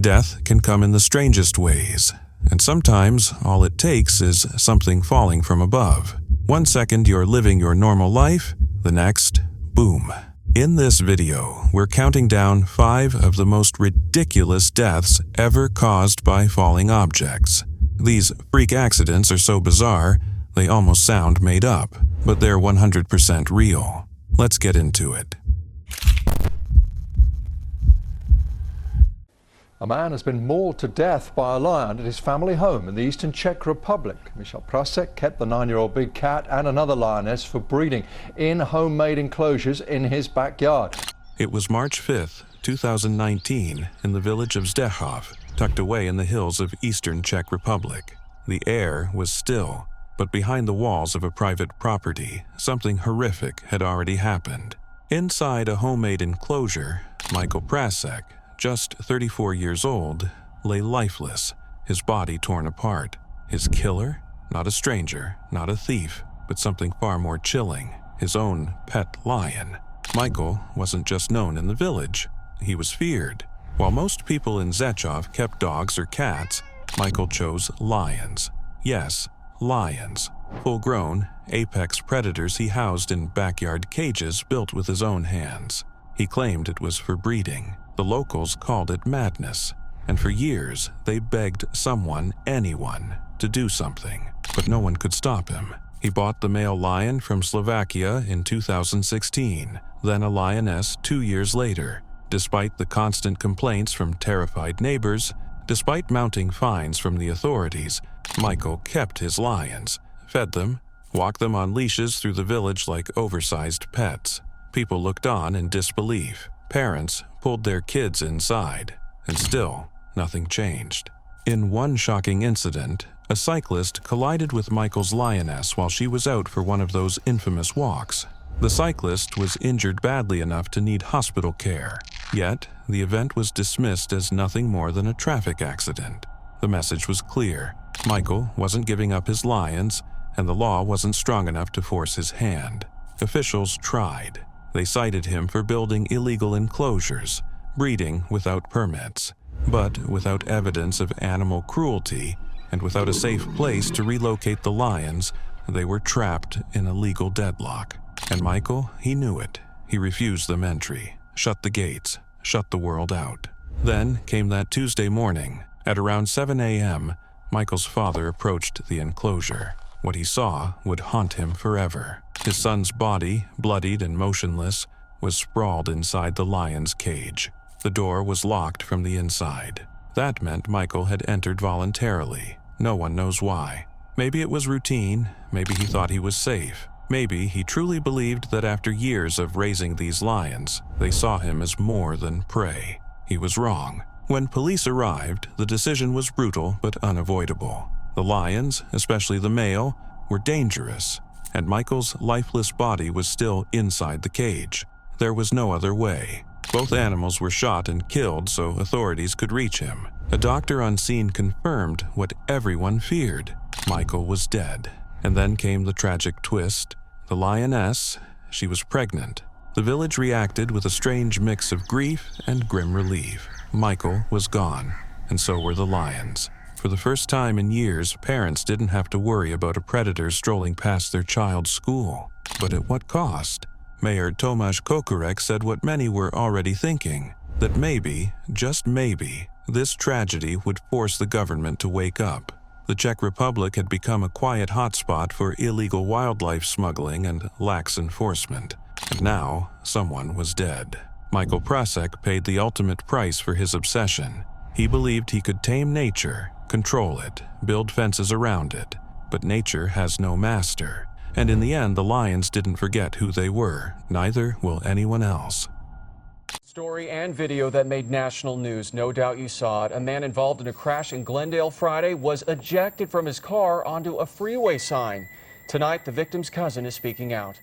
Death can come in the strangest ways, and sometimes all it takes is something falling from above. 1 second you're living your normal life, the next, boom. In this video, we're counting down 5 of the most ridiculous deaths ever caused by falling objects. These freak accidents are so bizarre, they almost sound made up, but they're 100% real. Let's get into it. A man has been mauled to death by a lion at his family home in the eastern Czech Republic. Michal Prasek kept the 9-year-old big cat and another lioness for breeding in homemade enclosures in his backyard. It was March 5th, 2019, in the village of Zdechov, tucked away in the hills of eastern Czech Republic. The air was still, but behind the walls of a private property, something horrific had already happened. Inside a homemade enclosure, Michal Prasek, just 34 years old, lay lifeless, his body torn apart. His killer? Not a stranger, not a thief, but something far more chilling, his own pet lion. Michal wasn't just known in the village, he was feared. While most people in Zdechov kept dogs or cats, Michal chose lions. Yes, lions. Full-grown, apex predators he housed in backyard cages built with his own hands. He claimed it was for breeding. The locals called it madness, and for years they begged someone, anyone, to do something, but no one could stop him. He bought the male lion from Slovakia in 2016, then a lioness 2 years later. Despite the constant complaints from terrified neighbors, despite mounting fines from the authorities, Michal kept his lions, fed them, walked them on leashes through the village like oversized pets. People looked on in disbelief. Parents pulled their kids inside, and still, nothing changed. In one shocking incident, a cyclist collided with Michal's lioness while she was out for one of those infamous walks. The cyclist was injured badly enough to need hospital care, yet the event was dismissed as nothing more than a traffic accident. The message was clear. Michal wasn't giving up his lions, and the law wasn't strong enough to force his hand. Officials tried. They cited him for building illegal enclosures, breeding without permits. But without evidence of animal cruelty, and without a safe place to relocate the lions, they were trapped in a legal deadlock. And Michal, he knew it. He refused them entry, shut the gates, shut the world out. Then came that Tuesday morning. At around 7 a.m., Michal's father approached the enclosure. What he saw would haunt him forever. His son's body, bloodied and motionless, was sprawled inside the lion's cage. The door was locked from the inside. That meant Michal had entered voluntarily. No one knows why. Maybe it was routine, maybe he thought he was safe. Maybe he truly believed that after years of raising these lions, they saw him as more than prey. He was wrong. When police arrived, the decision was brutal but unavoidable. The lions, especially the male, were dangerous, and Michal's lifeless body was still inside the cage. There was no other way. Both animals were shot and killed so authorities could reach him. A doctor on scene confirmed what everyone feared. Michal was dead. And then came the tragic twist. The lioness, she was pregnant. The village reacted with a strange mix of grief and grim relief. Michal was gone, and so were the lions. For the first time in years, parents didn't have to worry about a predator strolling past their child's school. But at what cost? Mayor Tomasz Kokurek said what many were already thinking, that maybe, just maybe, this tragedy would force the government to wake up. The Czech Republic had become a quiet hotspot for illegal wildlife smuggling and lax enforcement. And now, someone was dead. Michal Prasek paid the ultimate price for his obsession. He believed he could tame nature, control it, build fences around it. But nature has no master. And in the end, the lions didn't forget who they were. Neither will anyone else. Story and video that made national news. No doubt you saw it. A man involved in a crash in Glendale Friday was ejected from his car onto a freeway sign. Tonight, the victim's cousin is speaking out.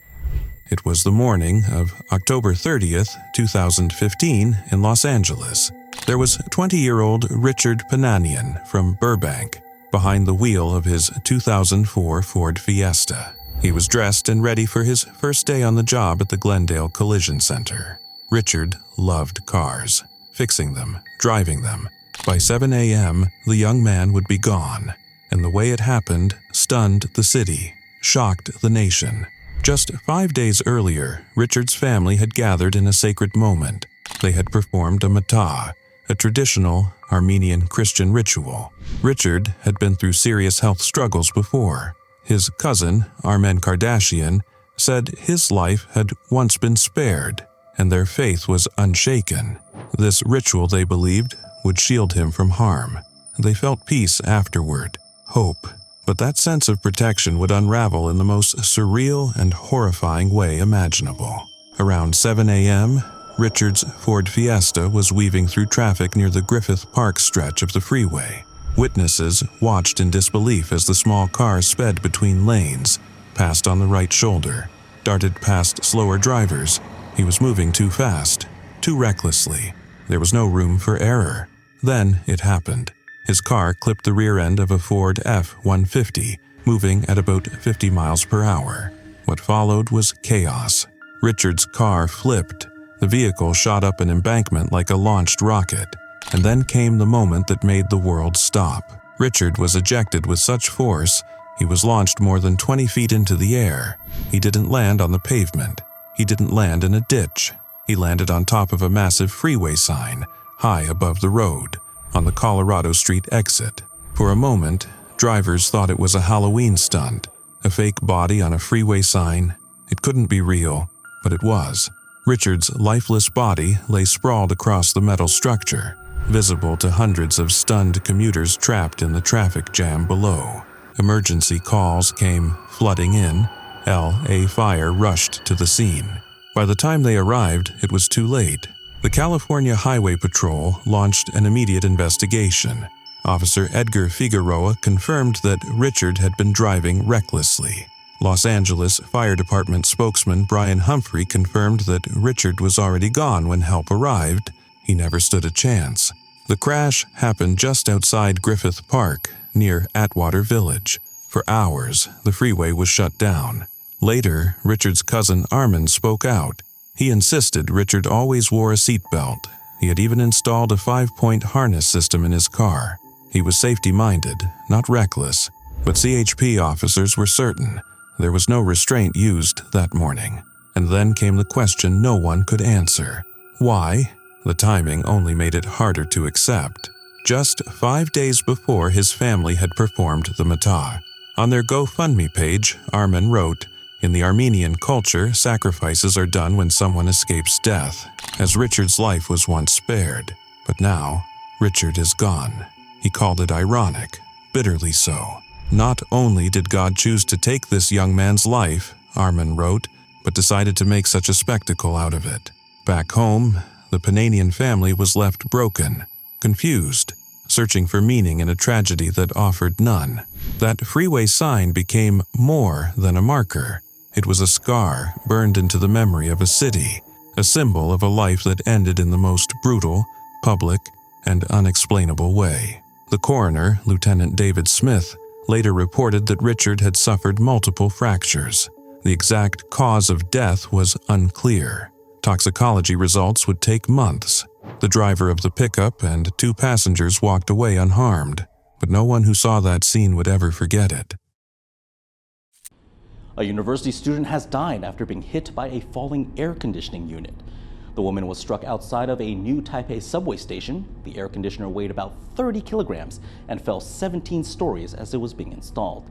It was the morning of October 30th, 2015 in Los Angeles. There was 20-year-old Richard Pananian from Burbank behind the wheel of his 2004 Ford Fiesta. He was dressed and ready for his first day on the job at the Glendale Collision Center. Richard loved cars, fixing them, driving them. By 7 a.m., the young man would be gone, and the way it happened stunned the city, shocked the nation. Just 5 days earlier, Richard's family had gathered in a sacred moment. They had performed a matah, a traditional Armenian Christian ritual. Richard had been through serious health struggles before. His cousin, Armen Kardashian, said his life had once been spared, and their faith was unshaken. This ritual, they believed, would shield him from harm. They felt peace afterward, hope, but that sense of protection would unravel in the most surreal and horrifying way imaginable. Around 7 a.m., Richard's Ford Fiesta was weaving through traffic near the Griffith Park stretch of the freeway. Witnesses watched in disbelief as the small car sped between lanes, passed on the right shoulder, darted past slower drivers. He was moving too fast, too recklessly. There was no room for error. Then it happened. His car clipped the rear end of a Ford F-150, moving at about 50 miles per hour. What followed was chaos. Richard's car flipped. The vehicle shot up an embankment like a launched rocket. And then came the moment that made the world stop. Richard was ejected with such force, he was launched more than 20 feet into the air. He didn't land on the pavement. He didn't land in a ditch. He landed on top of a massive freeway sign, high above the road, on the Colorado Street exit. For a moment, drivers thought it was a Halloween stunt, a fake body on a freeway sign. It couldn't be real, but it was. Richard's lifeless body lay sprawled across the metal structure, visible to hundreds of stunned commuters trapped in the traffic jam below. Emergency calls came flooding in. LA Fire rushed to the scene. By the time they arrived, it was too late. The California Highway Patrol launched an immediate investigation. Officer Edgar Figueroa confirmed that Richard had been driving recklessly. Los Angeles Fire Department spokesman Brian Humphrey confirmed that Richard was already gone when help arrived. He never stood a chance. The crash happened just outside Griffith Park, near Atwater Village. For hours, the freeway was shut down. Later, Richard's cousin Armen spoke out. He insisted Richard always wore a seatbelt. He had even installed a 5-point harness system in his car. He was safety-minded, not reckless, but CHP officers were certain there was no restraint used that morning. And then came the question no one could answer. Why? The timing only made it harder to accept. Just 5 days before his family had performed the matah. On their GoFundMe page, Armen wrote, "In the Armenian culture, sacrifices are done when someone escapes death, as Richard's life was once spared. But now, Richard is gone." He called it ironic, bitterly so. Not only did God choose to take this young man's life, Armen wrote, but decided to make such a spectacle out of it. Back home, the Pananian family was left broken, confused, searching for meaning in a tragedy that offered none. That freeway sign became more than a marker. It was a scar burned into the memory of a city, a symbol of a life that ended in the most brutal, public, and unexplainable way. The coroner, Lieutenant David Smith, later reported that Richard had suffered multiple fractures. The exact cause of death was unclear. Toxicology results would take months. The driver of the pickup and 2 passengers walked away unharmed, but no one who saw that scene would ever forget it. A university student has died after being hit by a falling air conditioning unit. The woman was struck outside of a new Taipei subway station. The air conditioner weighed about 30 kilograms and fell 17 stories as it was being installed.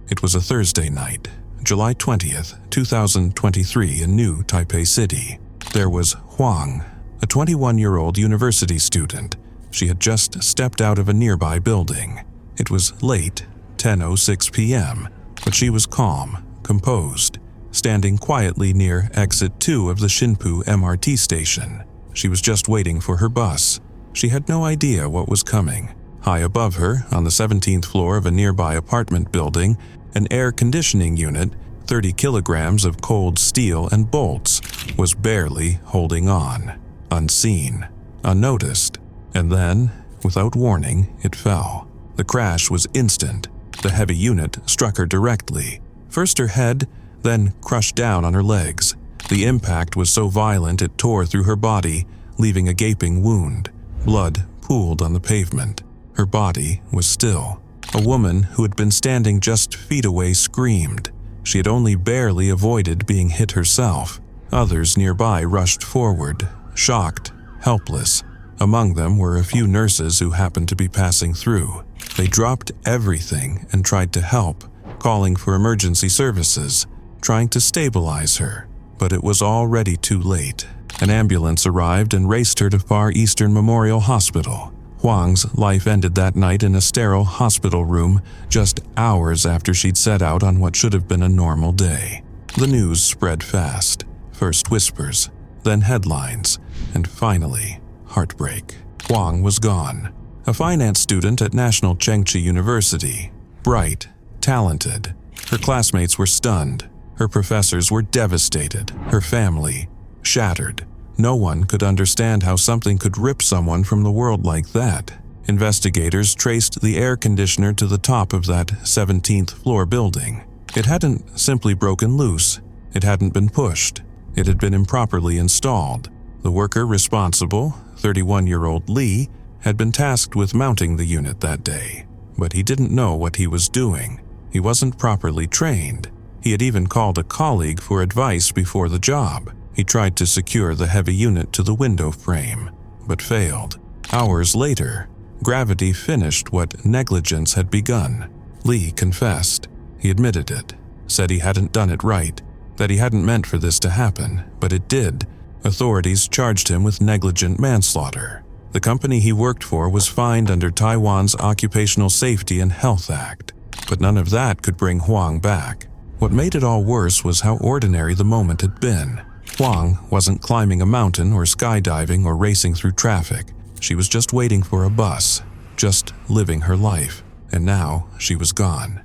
It was a Thursday night, July 20th, 2023 in New Taipei City. There was Huang, a 21-year-old university student. She had just stepped out of a nearby building. It was late, 10:06 p.m., but she was calm, composed, standing quietly near exit 2 of the Xinpu MRT station. She was just waiting for her bus. She had no idea what was coming. High above her, on the 17th floor of a nearby apartment building, an air conditioning unit, 30 kilograms of cold steel and bolts, was barely holding on, unseen, unnoticed. And then, without warning, it fell. The crash was instant. The heavy unit struck her directly. First her head, then crushed down on her legs. The impact was so violent it tore through her body, leaving a gaping wound. Blood pooled on the pavement. Her body was still. A woman who had been standing just feet away screamed. She had only barely avoided being hit herself. Others nearby rushed forward, shocked, helpless. Among them were a few nurses who happened to be passing through. They dropped everything and tried to help, calling for emergency services, trying to stabilize her. But it was already too late. An ambulance arrived and raced her to Far Eastern Memorial Hospital. Huang's life ended that night in a sterile hospital room just hours after she'd set out on what should have been a normal day. The news spread fast. First whispers, then headlines, and finally, heartbreak. Huang was gone. A finance student at National Chengchi University. Bright, talented. Her classmates were stunned. Her professors were devastated. Her family shattered. No one could understand how something could rip someone from the world like that. Investigators traced the air conditioner to the top of that 17th floor building. It hadn't simply broken loose. It hadn't been pushed. It had been improperly installed. The worker responsible, 31-year-old Li, had been tasked with mounting the unit that day. But he didn't know what he was doing. He wasn't properly trained. He had even called a colleague for advice before the job. He tried to secure the heavy unit to the window frame, but failed. Hours later, gravity finished what negligence had begun. Li confessed. He admitted it, said he hadn't done it right, that he hadn't meant for this to happen, but it did. Authorities charged him with negligent manslaughter. The company he worked for was fined under Taiwan's Occupational Safety and Health Act, but none of that could bring Huang back. What made it all worse was how ordinary the moment had been. Huang wasn't climbing a mountain or skydiving or racing through traffic. She was just waiting for a bus, just living her life, and now she was gone.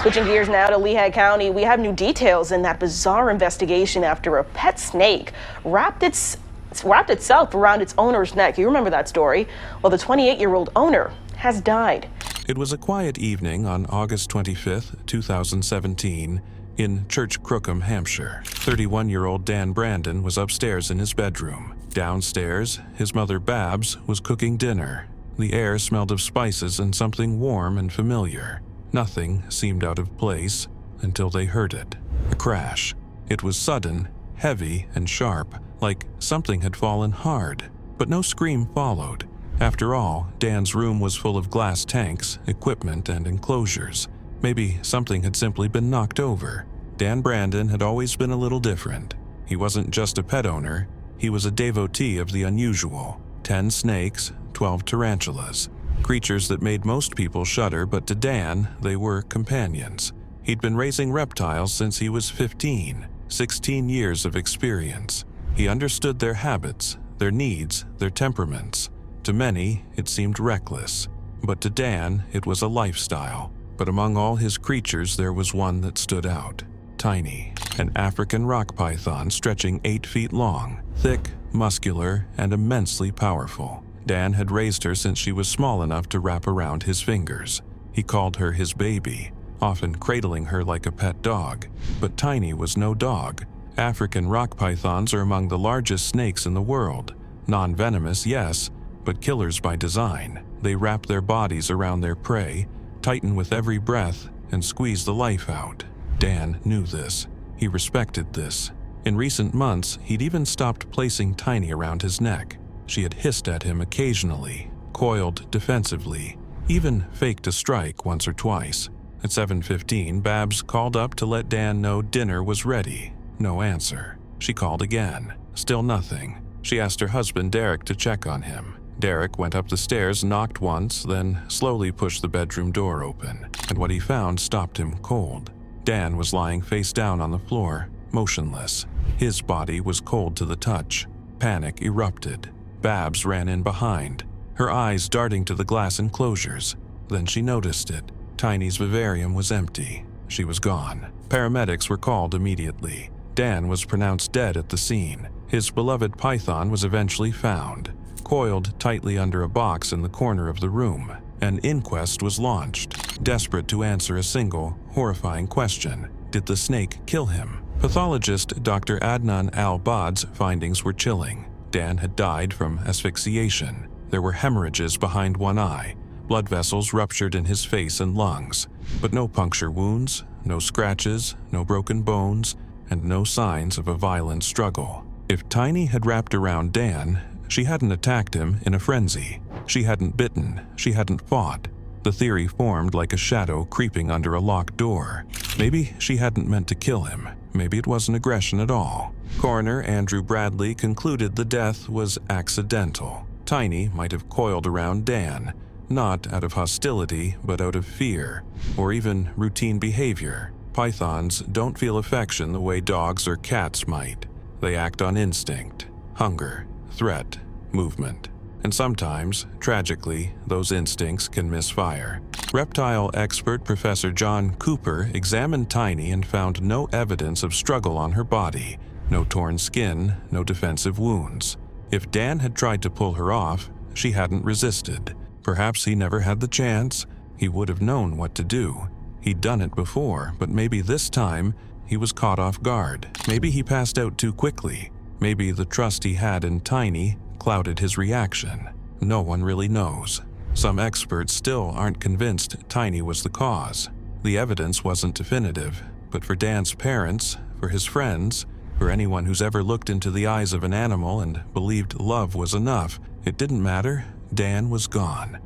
Switching gears now to Lehigh County, we have new details in that bizarre investigation after a pet snake wrapped itself around its owner's neck. You remember that story? Well, the 28-year-old owner has died. It was a quiet evening on August 25, 2017, in Church Crookham, Hampshire. 31-year-old Dan Brandon was upstairs in his bedroom. Downstairs, his mother Babs was cooking dinner. The air smelled of spices and something warm and familiar. Nothing seemed out of place until they heard it. A crash. It was sudden, heavy, and sharp, like something had fallen hard. But no scream followed. After all, Dan's room was full of glass tanks, equipment, and enclosures. Maybe something had simply been knocked over. Dan Brandon had always been a little different. He wasn't just a pet owner, he was a devotee of the unusual. 10 snakes, 12 tarantulas. Creatures that made most people shudder, but to Dan, they were companions. He'd been raising reptiles since he was 15, 16 years of experience. He understood their habits, their needs, their temperaments. To many, it seemed reckless, but to Dan, it was a lifestyle. But among all his creatures, there was one that stood out. Tiny, an African rock python stretching 8 feet long, thick, muscular, and immensely powerful. Dan had raised her since she was small enough to wrap around his fingers. He called her his baby, often cradling her like a pet dog. But Tiny was no dog. African rock pythons are among the largest snakes in the world. Non-venomous, yes, but killers by design. They wrap their bodies around their prey, tighten with every breath, and squeeze the life out. Dan knew this. He respected this. In recent months, he'd even stopped placing Tiny around his neck. She had hissed at him occasionally, coiled defensively, even faked a strike once or twice. At 7:15, Babs called up to let Dan know dinner was ready. No answer. She called again. Still nothing. She asked her husband Derek to check on him. Derek went up the stairs, knocked once, then slowly pushed the bedroom door open, and what he found stopped him cold. Dan was lying face down on the floor, motionless. His body was cold to the touch. Panic erupted. Babs ran in behind, her eyes darting to the glass enclosures. Then she noticed it. Tiny's vivarium was empty. She was gone. Paramedics were called immediately. Dan was pronounced dead at the scene. His beloved python was eventually found, coiled tightly under a box in the corner of the room. An inquest was launched, desperate to answer a single, horrifying question. Did the snake kill him? Pathologist Dr. Adnan Al-Bad's findings were chilling. Dan had died from asphyxiation. There were hemorrhages behind one eye, blood vessels ruptured in his face and lungs, but no puncture wounds, no scratches, no broken bones, and no signs of a violent struggle. If Tiny had wrapped around Dan, she hadn't attacked him in a frenzy. She hadn't bitten, she hadn't fought. The theory formed like a shadow creeping under a locked door. Maybe she hadn't meant to kill him. Maybe it wasn't aggression at all. Coroner Andrew Bradley concluded the death was accidental. Tiny might have coiled around Dan, not out of hostility, but out of fear, or even routine behavior. Pythons don't feel affection the way dogs or cats might. They act on instinct, hunger, threat, movement. And sometimes, tragically, those instincts can misfire. Reptile expert Professor John Cooper examined Tiny and found no evidence of struggle on her body, no torn skin, no defensive wounds. If Dan had tried to pull her off, she hadn't resisted. Perhaps he never had the chance. He would have known what to do. He'd done it before, but maybe this time he was caught off guard. Maybe he passed out too quickly. Maybe the trust he had in Tiny clouded his reaction. No one really knows. Some experts still aren't convinced Tiny was the cause. The evidence wasn't definitive, but for Dan's parents, for his friends, for anyone who's ever looked into the eyes of an animal and believed love was enough, it didn't matter. Dan was gone.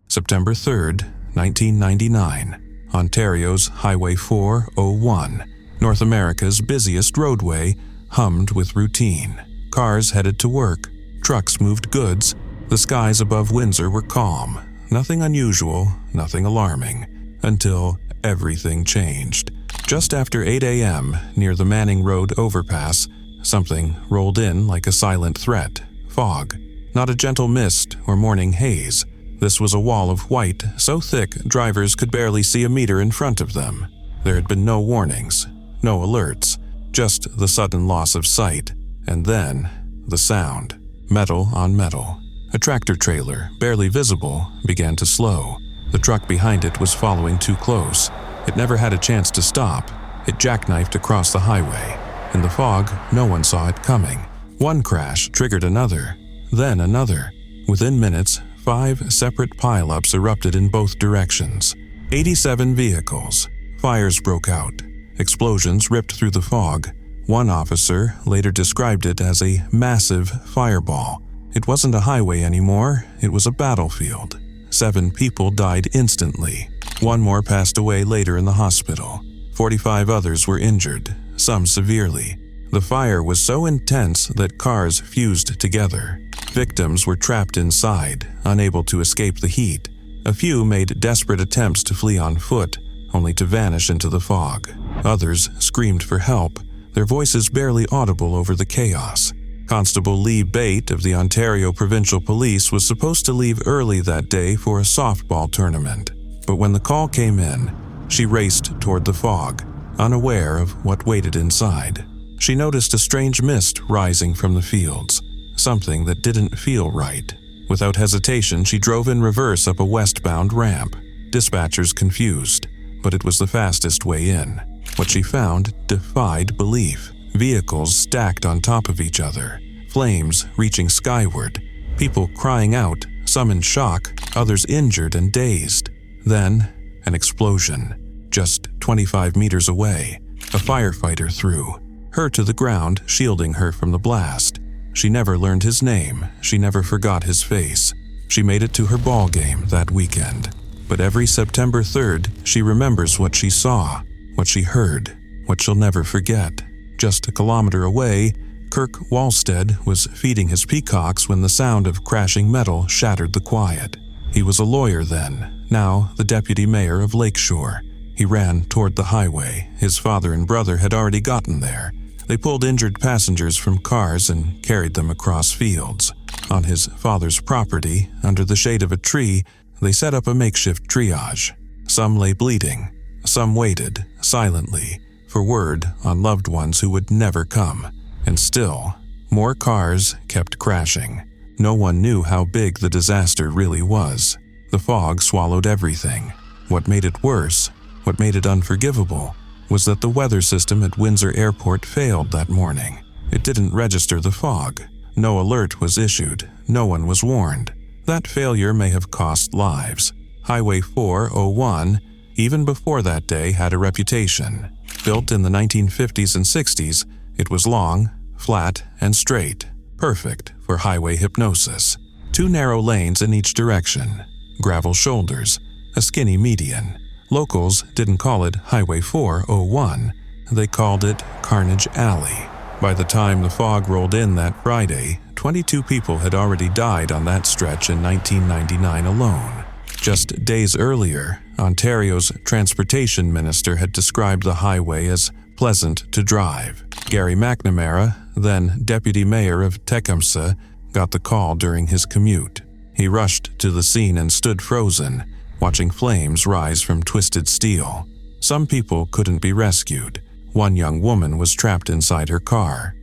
September 3rd, 1999. Ontario's Highway 401, North America's busiest roadway, hummed with routine. Cars headed to work, trucks moved goods, the skies above Windsor were calm. Nothing unusual, nothing alarming, until everything changed. Just after 8 a.m., near the Manning Road overpass, something rolled in like a silent threat. Fog. Not a gentle mist or morning haze. This was a wall of white, so thick drivers could barely see a meter in front of them. There had been no warnings, no alerts, just the sudden loss of sight. And then, the sound. Metal on metal. A tractor trailer, barely visible, began to slow. The truck behind it was following too close. It never had a chance to stop. It jackknifed across the highway. In the fog, no one saw it coming. One crash triggered another, then another. Within minutes, 5 separate pileups erupted in both directions. 87 vehicles. Fires broke out. Explosions ripped through the fog. One officer later described it as a massive fireball. It wasn't a highway anymore, it was a battlefield. 7 people died instantly. 1 more passed away later in the hospital. 45 others were injured, some severely. The fire was so intense that cars fused together. Victims were trapped inside, unable to escape the heat. A few made desperate attempts to flee on foot, only to vanish into the fog. Others screamed for help, their voices barely audible over the chaos. Constable Lee Bate of the Ontario Provincial Police was supposed to leave early that day for a softball tournament. But when the call came in, she raced toward the fog, unaware of what waited inside. She noticed a strange mist rising from the fields, something that didn't feel right. Without hesitation, she drove in reverse up a westbound ramp. Dispatchers confused, but it was the fastest way in. What she found defied belief. Vehicles stacked on top of each other, flames reaching skyward, people crying out, some in shock, others injured and dazed. Then, an explosion. Just 25 meters away, a firefighter threw her to the ground, shielding her from the blast. She never learned his name, she never forgot his face. She made it to her ball game that weekend. But every September 3rd, she remembers what she saw, what she heard, what she'll never forget. Just a kilometer away, Kirk Wallstead was feeding his peacocks when the sound of crashing metal shattered the quiet. He was a lawyer then, now the deputy mayor of Lakeshore. He ran toward the highway. His father and brother had already gotten there. They pulled injured passengers from cars and carried them across fields. On his father's property, under the shade of a tree, they set up a makeshift triage. Some lay bleeding. Some waited, silently, for word on loved ones who would never come. And still, more cars kept crashing. No one knew how big the disaster really was. The fog swallowed everything. What made it worse, what made it unforgivable, was that the weather system at Windsor Airport failed that morning. It didn't register the fog. No alert was issued, no one was warned. That failure may have cost lives. Highway 401, even before that day, had a reputation. Built in the 1950s and 60s, it was long, flat, and straight, perfect for highway hypnosis. 2 narrow lanes in each direction, gravel shoulders, a skinny median. Locals didn't call it Highway 401, they called it Carnage Alley. By the time the fog rolled in that Friday, 22 people had already died on that stretch in 1999 alone. Just days earlier, Ontario's transportation minister had described the highway as pleasant to drive. Gary McNamara, then deputy mayor of Tecumseh, got the call during his commute. He rushed to the scene and stood frozen, watching flames rise from twisted steel. Some people couldn't be rescued. One young woman was trapped inside her car.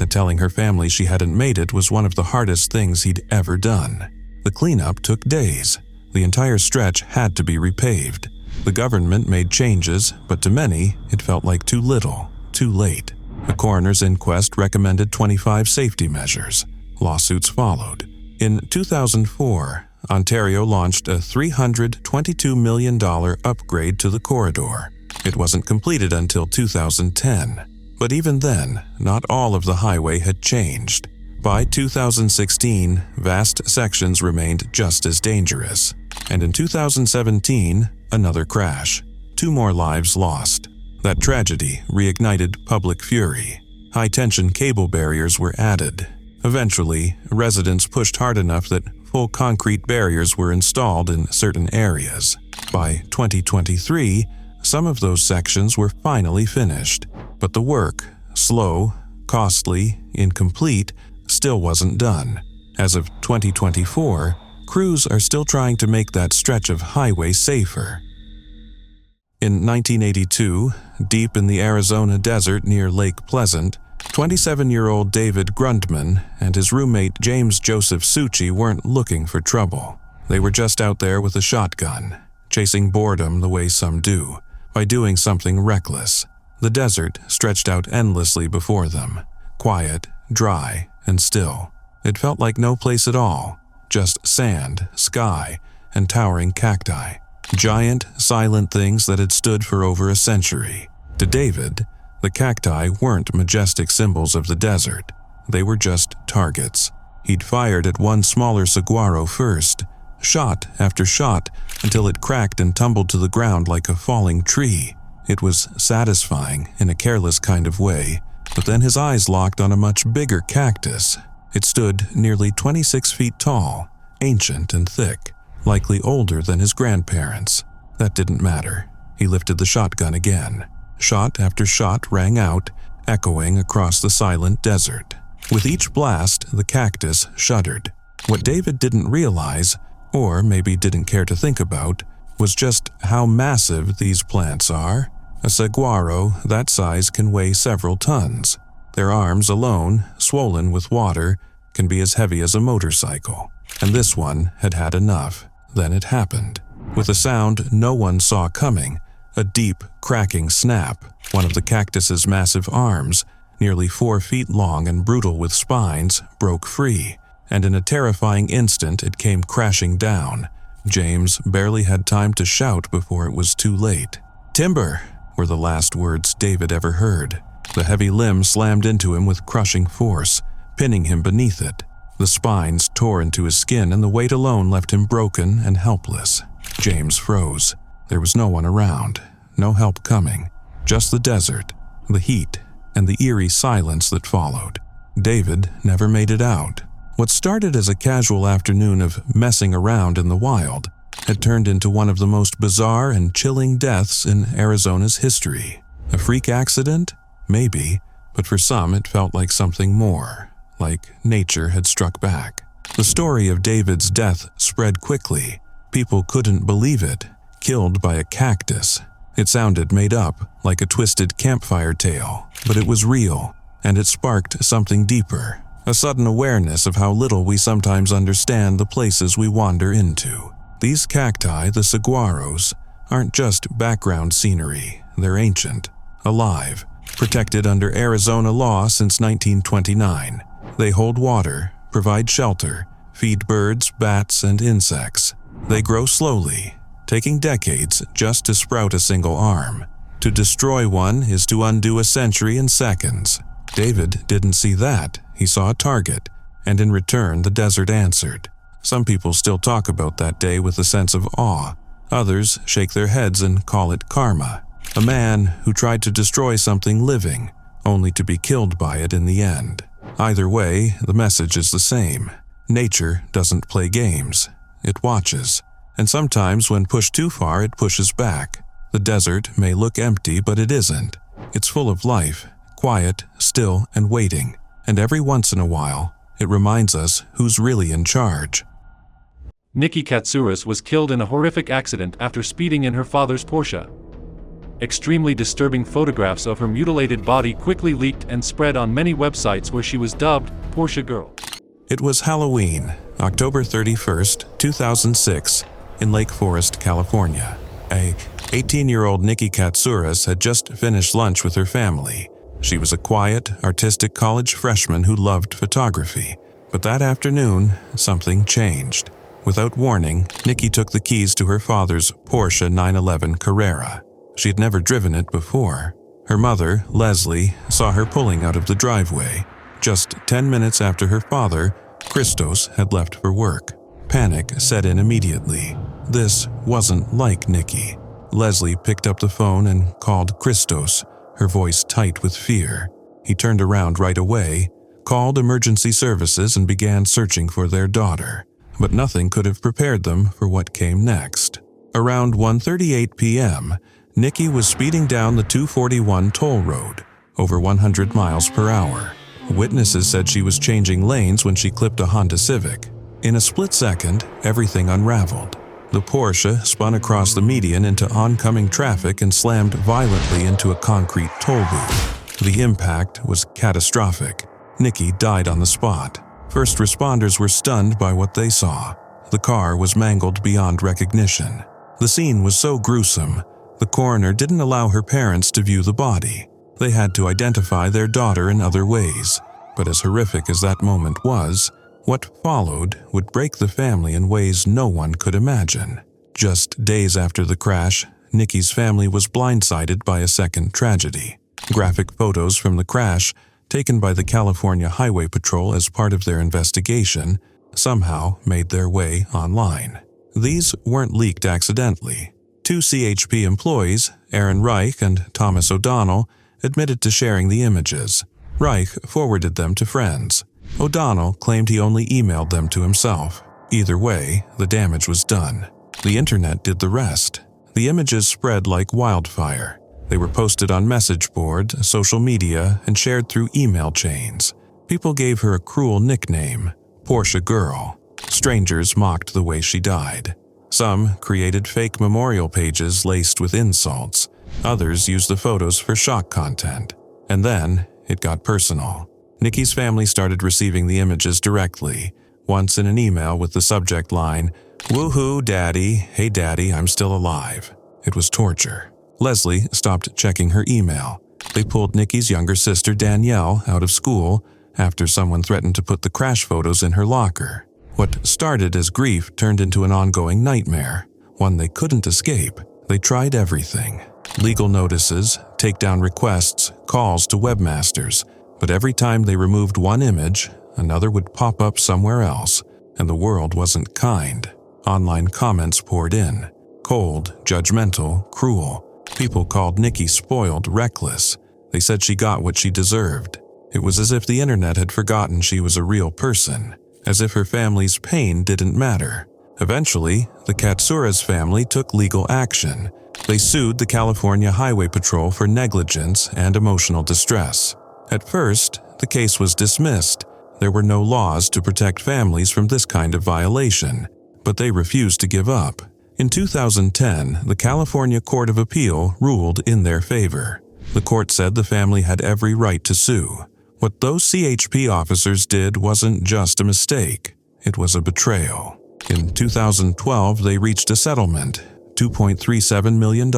Telling her family she hadn't made it was one of the hardest things he'd ever done. The cleanup took days. The entire stretch had to be repaved. The government made changes, but to many, it felt like too little, too late. A coroner's inquest recommended 25 safety measures. Lawsuits followed. In 2004, Ontario launched a $322 million upgrade to the corridor. It wasn't completed until 2010. But even then, not all of the highway had changed. By 2016, vast sections remained just as dangerous. And in 2017, another crash. 2 more lives lost. That tragedy reignited public fury. High-tension cable barriers were added. Eventually, residents pushed hard enough that full concrete barriers were installed in certain areas. By 2023, some of those sections were finally finished. But the work, slow, costly, incomplete, still wasn't done. As of 2024, crews are still trying to make that stretch of highway safer. In 1982, deep in the Arizona desert near Lake Pleasant, 27-year-old David Grundman and his roommate James Joseph Succi weren't looking for trouble. They were just out there with a shotgun, chasing boredom the way some do, by doing something reckless. The desert stretched out endlessly before them, quiet, dry, and still. It felt like no place at all, just sand, sky, and towering cacti. Giant, silent things that had stood for over a century. To David, the cacti weren't majestic symbols of the desert. They were just targets. He'd fired at one smaller saguaro first, shot after shot, until it cracked and tumbled to the ground like a falling tree. It was satisfying in a careless kind of way, but then his eyes locked on a much bigger cactus. It stood nearly 26 feet tall, ancient and thick, likely older than his grandparents. That didn't matter. He lifted the shotgun again. Shot after shot rang out, echoing across the silent desert. With each blast, the cactus shuddered. What David didn't realize, or maybe didn't care to think about, was just how massive these plants are. A saguaro that size can weigh several tons. Their arms alone, swollen with water, can be as heavy as a motorcycle. And this one had had enough. Then it happened. With a sound no one saw coming, a deep, cracking snap. One of the cactus's massive arms, nearly 4 feet long and brutal with spines, broke free, and in a terrifying instant it came crashing down. James barely had time to shout before it was too late. "Timber!" were the last words David ever heard. The heavy limb slammed into him with crushing force, pinning him beneath it. The spines tore into his skin and the weight alone left him broken and helpless. James froze. There was no one around, no help coming, just the desert, the heat, and the eerie silence that followed. David never made it out. What started as a casual afternoon of messing around in the wild had turned into one of the most bizarre and chilling deaths in Arizona's history. A freak accident? Maybe, but for some it felt like something more, like nature had struck back. The story of David's death spread quickly. People couldn't believe it. Killed by a cactus. It sounded made up, like a twisted campfire tale, but it was real, and it sparked something deeper. A sudden awareness of how little we sometimes understand the places we wander into. These cacti, the saguaros, aren't just background scenery. They're ancient, alive, protected under Arizona law since 1929. They hold water, provide shelter, feed birds, bats, and insects. They grow slowly, taking decades just to sprout a single arm. To destroy one is to undo a century in seconds. David didn't see that. He saw a target, and in return the desert answered. Some people still talk about that day with a sense of awe. Others shake their heads and call it karma. A man who tried to destroy something living, only to be killed by it in the end. Either way, the message is the same. Nature doesn't play games. It watches. And sometimes when pushed too far, it pushes back. The desert may look empty, but it isn't. It's full of life, quiet, still, and waiting. And every once in a while, it reminds us who's really in charge. Nikki Katsouras was killed in a horrific accident after speeding in her father's Porsche. Extremely disturbing photographs of her mutilated body quickly leaked and spread on many websites where she was dubbed Porsche Girl. It was Halloween, October 31st, 2006, in Lake Forest, California. A 18-year-old Nikki Katsouras had just finished lunch with her family. She was a quiet, artistic college freshman who loved photography. But that afternoon, something changed. Without warning, Nikki took the keys to her father's Porsche 911 Carrera. She had never driven it before. Her mother, Leslie, saw her pulling out of the driveway. Just 10 minutes after her father, Christos, had left for work. Panic set in immediately. This wasn't like Nikki. Leslie picked up the phone and called Christos, her voice tight with fear. He turned around right away, called emergency services, and began searching for their daughter. But nothing could have prepared them for what came next. Around 1:38 p.m., Nikki was speeding down the 241 toll road, over 100 miles per hour. Witnesses said she was changing lanes when she clipped a Honda Civic. In a split second, everything unraveled. The Porsche spun across the median into oncoming traffic and slammed violently into a concrete toll booth. The impact was catastrophic. Nikki died on the spot. First responders were stunned by what they saw. The car was mangled beyond recognition. The scene was so gruesome, the coroner didn't allow her parents to view the body. They had to identify their daughter in other ways. But as horrific as that moment was, what followed would break the family in ways no one could imagine. Just days after the crash, Nikki's family was blindsided by a second tragedy. Graphic photos from the crash, taken by the California Highway Patrol as part of their investigation, somehow made their way online. These weren't leaked accidentally. Two CHP employees, Aaron Reich and Thomas O'Donnell, admitted to sharing the images. Reich forwarded them to friends. O'Donnell claimed he only emailed them to himself. Either way, the damage was done. The internet did the rest. The images spread like wildfire. They were posted on message boards, social media, and shared through email chains. People gave her a cruel nickname, Porsche Girl. Strangers mocked the way she died. Some created fake memorial pages laced with insults. Others used the photos for shock content. And then, it got personal. Nikki's family started receiving the images directly, once in an email with the subject line, "Woohoo, Daddy. Hey, Daddy, I'm still alive." It was torture. Leslie stopped checking her email. They pulled Nikki's younger sister Danielle out of school after someone threatened to put the crash photos in her locker. What started as grief turned into an ongoing nightmare, one they couldn't escape. They tried everything. Legal notices, takedown requests, calls to webmasters. But every time they removed one image, another would pop up somewhere else, and the world wasn't kind. Online comments poured in. Cold, judgmental, cruel. People called Nikki spoiled, reckless. They said she got what she deserved. It was as if the internet had forgotten she was a real person, as if her family's pain didn't matter. Eventually, the Katsouras family took legal action. They sued the California Highway Patrol for negligence and emotional distress. At first, the case was dismissed. There were no laws to protect families from this kind of violation, but they refused to give up. In 2010, the California Court of Appeal ruled in their favor. The court said the family had every right to sue. What those CHP officers did wasn't just a mistake, it was a betrayal. In 2012, they reached a settlement, $2.37 million.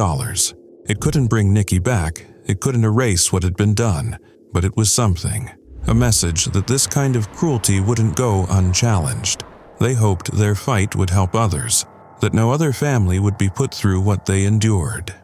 It couldn't bring Nikki back, it couldn't erase what had been done, but it was something. a message that this kind of cruelty wouldn't go unchallenged. They hoped their fight would help others, that no other family would be put through what they endured.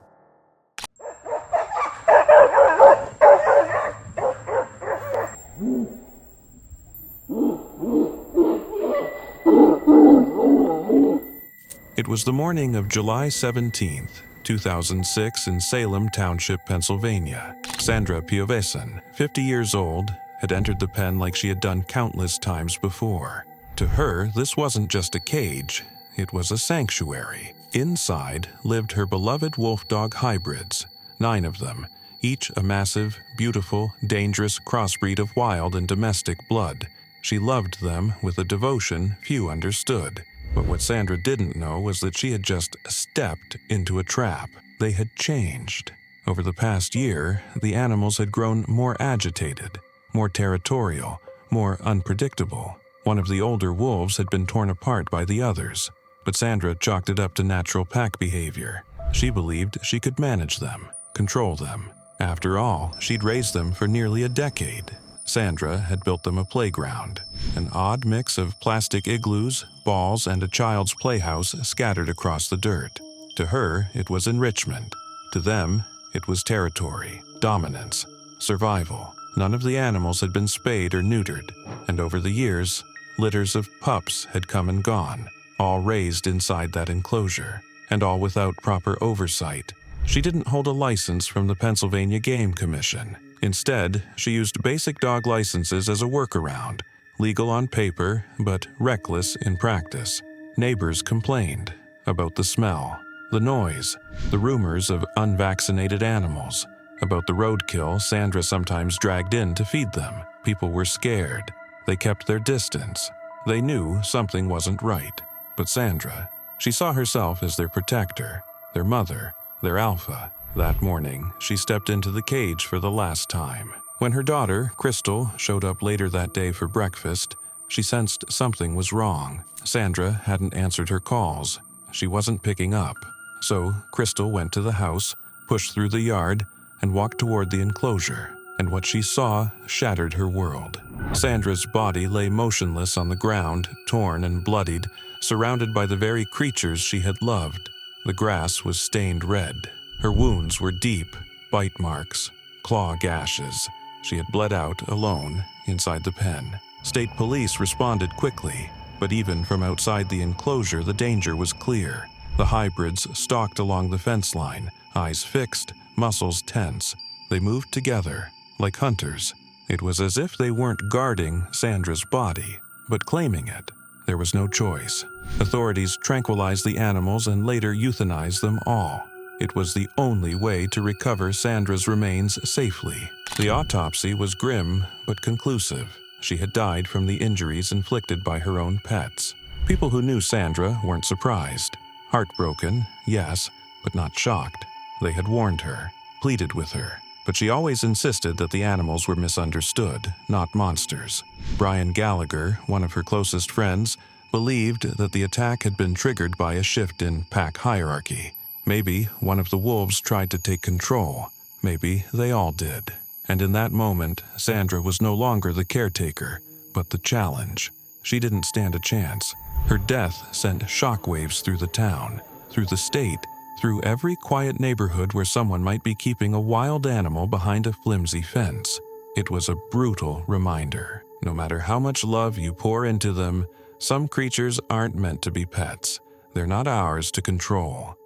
It was the morning of July 17th, 2006 in Salem Township, Pennsylvania. Sandra Piovesan, 50 years old, had entered the pen like she had done countless times before. To her, this wasn't just a cage, it was a sanctuary. Inside lived her beloved wolf-dog hybrids, 9 of them, each a massive, beautiful, dangerous crossbreed of wild and domestic blood. She loved them with a devotion few understood. But what Sandra didn't know was that she had just stepped into a trap. They had changed. Over the past year, the animals had grown more agitated, more territorial, more unpredictable. One of the older wolves had been torn apart by the others, but Sandra chalked it up to natural pack behavior. She believed she could manage them, control them. After all, she'd raised them for nearly a decade. Sandra had built them a playground, an odd mix of plastic igloos, balls, and a child's playhouse scattered across the dirt. To her, it was enrichment. To them, it was territory, dominance, survival. None of the animals had been spayed or neutered, and over the years, litters of pups had come and gone, all raised inside that enclosure, and all without proper oversight. She didn't hold a license from the Pennsylvania Game Commission. Instead, she used basic dog licenses as a workaround, legal on paper, but reckless in practice. Neighbors complained about the smell, the noise, the rumors of unvaccinated animals, about the roadkill Sandra sometimes dragged in to feed them. People were scared. They kept their distance. They knew something wasn't right. But Sandra, she saw herself as their protector, their mother, their alpha. That morning, she stepped into the cage for the last time. When her daughter, Crystal, showed up later that day for breakfast, she sensed something was wrong. Sandra hadn't answered her calls. She wasn't picking up. So Crystal went to the house, pushed through the yard, and walked toward the enclosure. And what she saw shattered her world. Sandra's body lay motionless on the ground, torn and bloodied, surrounded by the very creatures she had loved. The grass was stained red. Her wounds were deep, bite marks, claw gashes. She had bled out alone inside the pen. State police responded quickly, but even from outside the enclosure, the danger was clear. The hybrids stalked along the fence line, eyes fixed, muscles tense. They moved together, like hunters. It was as if they weren't guarding Sandra's body, but claiming it. There was no choice. Authorities tranquilized the animals and later euthanized them all. It was the only way to recover Sandra's remains safely. The autopsy was grim but conclusive. She had died from the injuries inflicted by her own pets. People who knew Sandra weren't surprised. Heartbroken, yes, but not shocked. They had warned her, pleaded with her, but she always insisted that the animals were misunderstood, not monsters. Brian Gallagher, one of her closest friends, believed that the attack had been triggered by a shift in pack hierarchy. Maybe one of the wolves tried to take control. Maybe they all did. And in that moment, Sandra was no longer the caretaker, but the challenge. She didn't stand a chance. Her death sent shockwaves through the town, through the state, through every quiet neighborhood where someone might be keeping a wild animal behind a flimsy fence. It was a brutal reminder. No matter how much love you pour into them, some creatures aren't meant to be pets. They're not ours to control.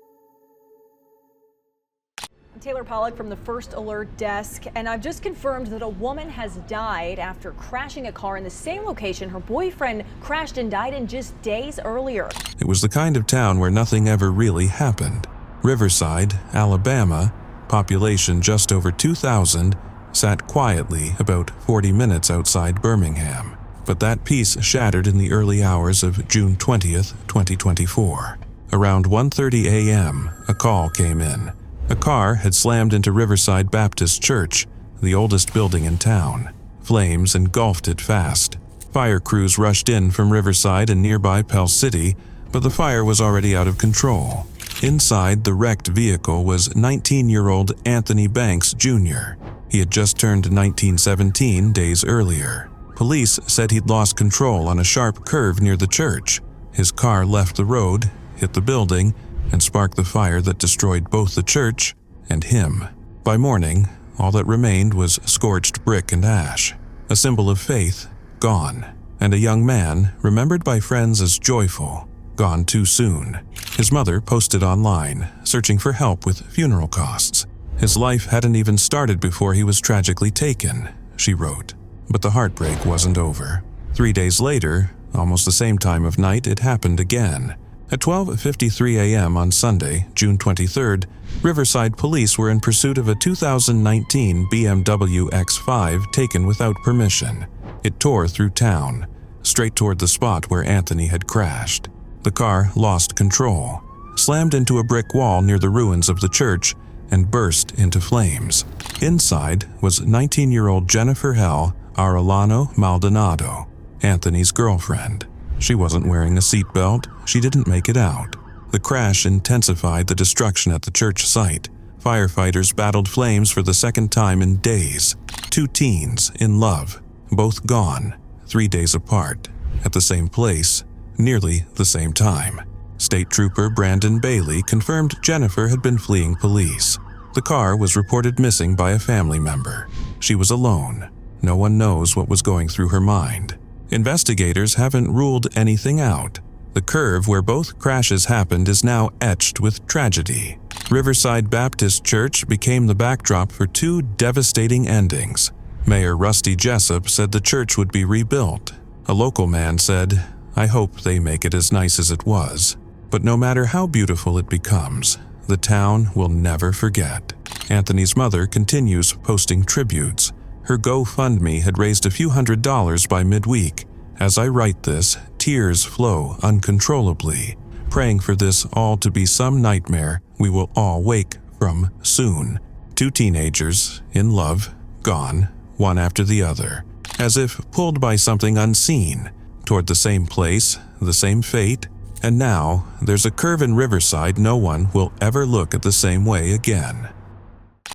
Taylor Pollock from the First Alert Desk, and I've just confirmed that a woman has died after crashing a car in the same location her boyfriend crashed and died in just days earlier. It was the kind of town where nothing ever really happened. Riverside, Alabama, population just over 2,000, sat quietly about 40 minutes outside Birmingham. But that peace shattered in the early hours of June 20th, 2024. Around 1:30 a.m., a call came in. A car had slammed into Riverside Baptist Church, the oldest building in town. Flames engulfed it fast. Fire crews rushed in from Riverside and nearby Pell City, but the fire was already out of control. Inside the wrecked vehicle was 19-year-old Anthony Banks, Jr. He had just turned 1917 days earlier. Police said he'd lost control on a sharp curve near the church. His car left the road, hit the building, and sparked the fire that destroyed both the church and him. By morning, all that remained was scorched brick and ash, a symbol of faith gone, and a young man remembered by friends as joyful, gone too soon. His mother posted online, searching for help with funeral costs. His life hadn't even started before he was tragically taken, she wrote. But the heartbreak wasn't over. 3 days later, almost the same time of night, it happened again. At 12:53 a.m. on Sunday, June 23rd, Riverside police were in pursuit of a 2019 BMW X5 taken without permission. It tore through town, straight toward the spot where Anthony had crashed. The car lost control, slammed into a brick wall near the ruins of the church, and burst into flames. Inside was 19-year-old Jennifer Hell Arellano Maldonado, Anthony's girlfriend. She wasn't wearing a seatbelt. She didn't make it out. The crash intensified the destruction at the church site. Firefighters battled flames for the second time in days. 2 teens in love, both gone, 3 days apart, at the same place, nearly the same time. State Trooper Brandon Bailey confirmed Jennifer had been fleeing police. The car was reported missing by a family member. She was alone. No one knows what was going through her mind. Investigators haven't ruled anything out. The curve where both crashes happened is now etched with tragedy. Riverside Baptist Church became the backdrop for 2 devastating endings. Mayor Rusty Jessup said the church would be rebuilt. A local man said, "I hope they make it as nice as it was." But no matter how beautiful it becomes, the town will never forget. Anthony's mother continues posting tributes. Her GoFundMe had raised a few $100s by midweek. As I write this, tears flow uncontrollably, praying for this all to be some nightmare we will all wake from soon. 2 teenagers, in love, gone, one after the other, as if pulled by something unseen, toward the same place, the same fate, and now there's a curve in Riverside no one will ever look at the same way again.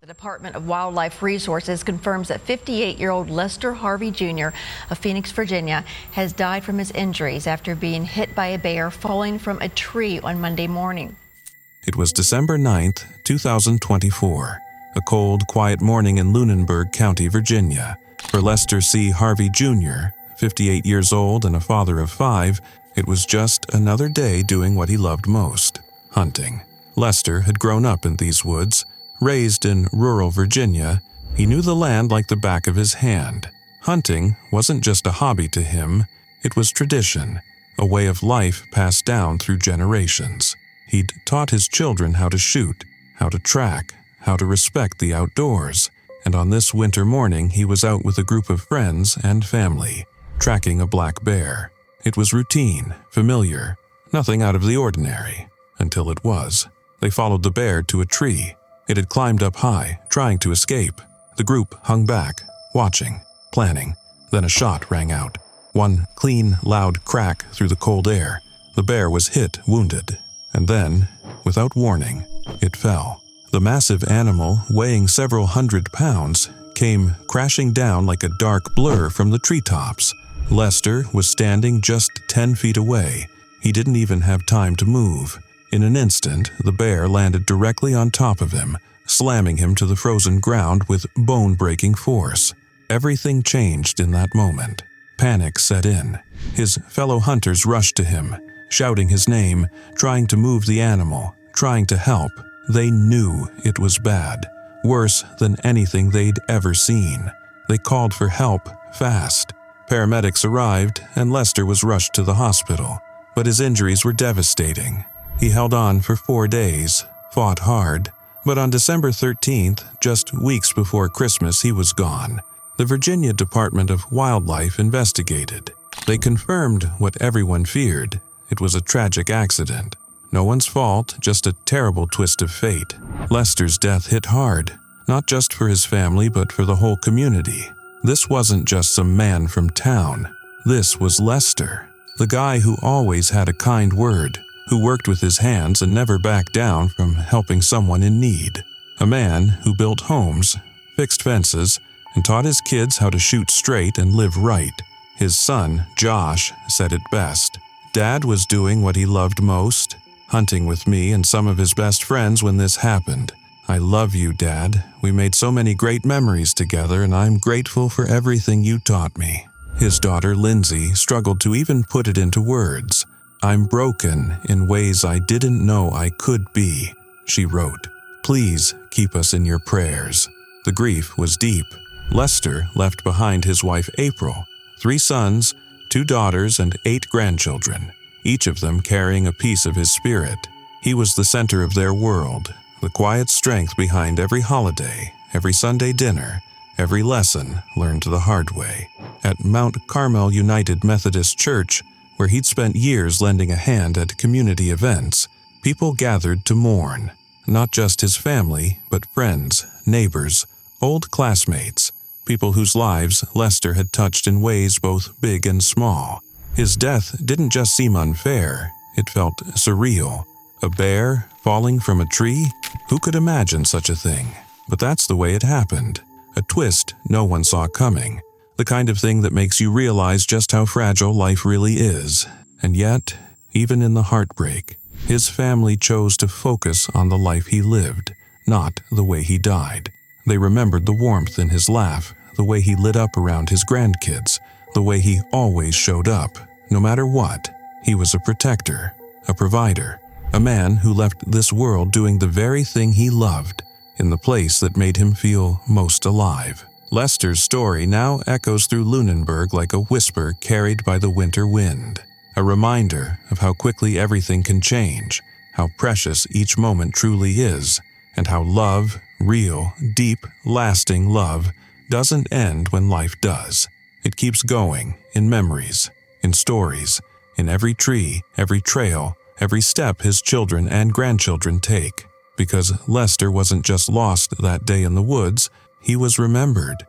The Department of Wildlife Resources confirms that 58-year-old Lester Harvey Jr. of Phoenix, Virginia, has died from his injuries after being hit by a bear falling from a tree on Monday morning. It was December 9th, 2024, a cold, quiet morning in Lunenburg County, Virginia. For Lester C. Harvey Jr., 58 years old and a father of 5, it was just another day doing what he loved most, hunting. Lester had grown up in these woods. Raised in rural Virginia, he knew the land like the back of his hand. Hunting wasn't just a hobby to him, it was tradition, a way of life passed down through generations. He'd taught his children how to shoot, how to track, how to respect the outdoors, and on this winter morning he was out with a group of friends and family, tracking a black bear. It was routine, familiar, nothing out of the ordinary, until it was. They followed the bear to a tree. It had climbed up high, trying to escape. The group hung back, watching, planning. Then a shot rang out. One clean, loud crack through the cold air. The bear was hit, wounded. And then, without warning, it fell. The massive animal, weighing several hundred pounds, came crashing down like a dark blur from the treetops. Lester was standing just 10 feet away. He didn't even have time to move. In an instant, the bear landed directly on top of him, slamming him to the frozen ground with bone-breaking force. Everything changed in that moment. Panic set in. His fellow hunters rushed to him, shouting his name, trying to move the animal, trying to help. They knew it was bad, worse than anything they'd ever seen. They called for help fast. Paramedics arrived, and Lester was rushed to the hospital. But his injuries were devastating. He held on for 4 days, fought hard, but on December 13th, just weeks before Christmas, he was gone. The Virginia Department of Wildlife investigated. They confirmed what everyone feared. It was a tragic accident. No one's fault, just a terrible twist of fate. Lester's death hit hard, not just for his family, but for the whole community. This wasn't just some man from town. This was Lester, the guy who always had a kind word, who worked with his hands and never backed down from helping someone in need. A man who built homes, fixed fences, and taught his kids how to shoot straight and live right. His son, Josh, said it best. Dad was doing what he loved most, hunting with me and some of his best friends when this happened. I love you, Dad. We made so many great memories together, and I'm grateful for everything you taught me. His daughter, Lindsay, struggled to even put it into words. I'm broken in ways I didn't know I could be, she wrote. Please keep us in your prayers. The grief was deep. Lester left behind his wife, April, 3 sons, 2 daughters, and 8 grandchildren, each of them carrying a piece of his spirit. He was the center of their world, the quiet strength behind every holiday, every Sunday dinner, every lesson learned the hard way. At Mount Carmel United Methodist Church, where he'd spent years lending a hand at community events, people gathered to mourn. Not just his family, but friends, neighbors, old classmates, people whose lives Lester had touched in ways both big and small. His death didn't just seem unfair, it felt surreal. A bear falling from a tree? Who could imagine such a thing? But that's the way it happened. A twist no one saw coming. The kind of thing that makes you realize just how fragile life really is. And yet, even in the heartbreak, his family chose to focus on the life he lived, not the way he died. They remembered the warmth in his laugh, the way he lit up around his grandkids, the way he always showed up. No matter what, he was a protector, a provider, a man who left this world doing the very thing he loved, in the place that made him feel most alive. Lester's story now echoes through Lunenburg like a whisper carried by the winter wind, a reminder of how quickly everything can change, how precious each moment truly is, and how love, real, deep, lasting love, doesn't end when life does. It keeps going, in memories, in stories, in every tree, every trail, every step his children and grandchildren take. Because Lester wasn't just lost that day in the woods, he was remembered.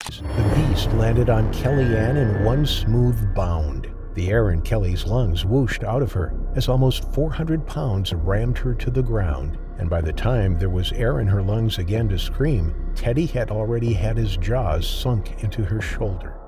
The beast landed on Kellyanne in one smooth bound. The air in Kelly's lungs whooshed out of her as almost 400 pounds rammed her to the ground. And by the time there was air in her lungs again to scream, Teddy had already had his jaws sunk into her shoulder.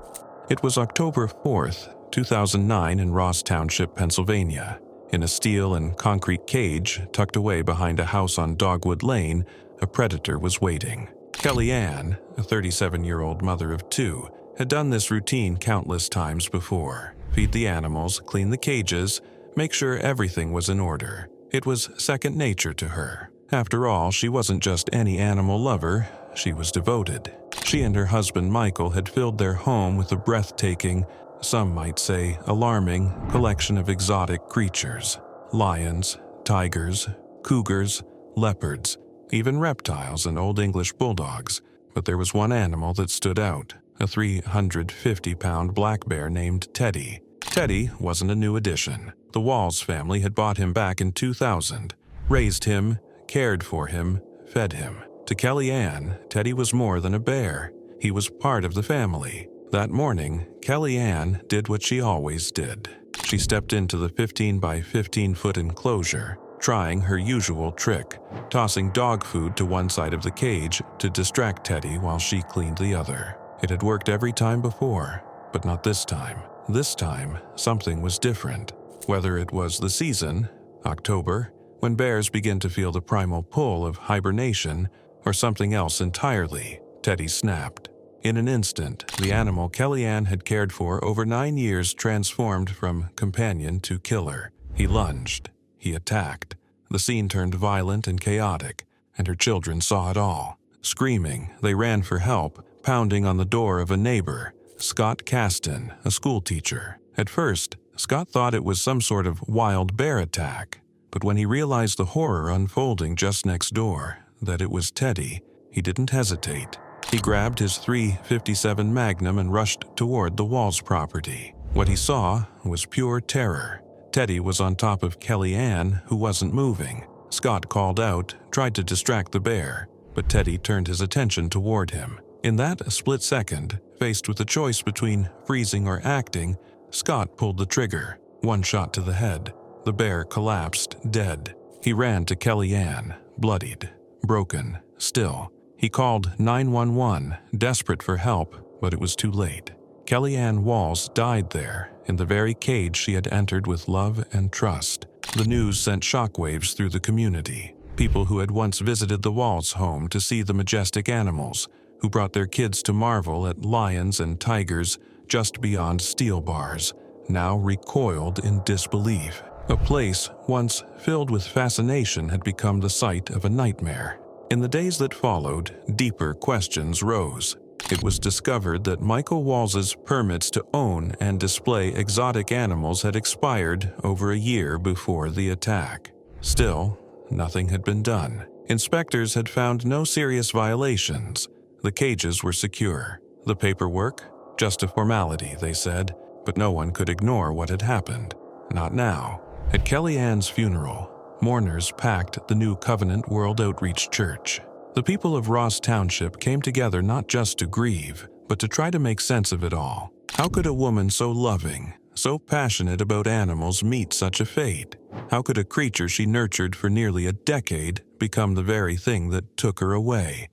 It was October 4th, 2009 in Ross Township, Pennsylvania. In a steel and concrete cage tucked away behind a house on Dogwood Lane, a predator was waiting. Kellyanne, a 37-year-old mother of 2, had done this routine countless times before. Feed the animals, clean the cages, make sure everything was in order. It was second nature to her. After all, she wasn't just any animal lover, she was devoted. She and her husband Michael had filled their home with a breathtaking, some might say alarming, collection of exotic creatures. Lions, tigers, cougars, leopards, even reptiles and Old English bulldogs. But there was one animal that stood out, a 350-pound black bear named Teddy. Teddy wasn't a new addition. The Walls family had bought him back in 2000, raised him, cared for him, fed him. To Kellyanne, Teddy was more than a bear. He was part of the family. That morning, Kellyanne did what she always did. She stepped into the 15 by 15-foot enclosure, trying her usual trick, tossing dog food to one side of the cage to distract Teddy while she cleaned the other. It had worked every time before, but not this time. This time, something was different. Whether it was the season, October, when bears begin to feel the primal pull of hibernation, or something else entirely, Teddy snapped. In an instant, the animal Kellyanne had cared for over 9 years transformed from companion to killer. He lunged. He attacked. The scene turned violent and chaotic, and her children saw it all. Screaming, they ran for help, pounding on the door of a neighbor, Scott Caston, a schoolteacher. At first, Scott thought it was some sort of wild bear attack, but when he realized the horror unfolding just next door, that it was Teddy, he didn't hesitate. He grabbed his .357 Magnum and rushed toward the Walls property. What he saw was pure terror. Teddy was on top of Kellyanne, who wasn't moving. Scott called out, tried to distract the bear, but Teddy turned his attention toward him. In that split second, faced with a choice between freezing or acting, Scott pulled the trigger. One shot to the head. The bear collapsed, dead. He ran to Kellyanne, bloodied, broken, still. He called 911, desperate for help, but it was too late. Kellyanne Walls died there, in the very cage she had entered with love and trust. The news sent shockwaves through the community. People who had once visited the Walls home to see the majestic animals, who brought their kids to marvel at lions and tigers just beyond steel bars, now recoiled in disbelief. A place once filled with fascination had become the site of a nightmare. In the days that followed, deeper questions rose. It was discovered that Michael Walls's permits to own and display exotic animals had expired over a year before the attack. Still, nothing had been done. Inspectors had found no serious violations. The cages were secure. The paperwork? Just a formality, they said, but no one could ignore what had happened. Not now. At Kellyanne's funeral, mourners packed the New Covenant World Outreach Church. The people of Ross Township came together not just to grieve, but to try to make sense of it all. How could a woman so loving, so passionate about animals meet such a fate? How could a creature she nurtured for nearly a decade become the very thing that took her away?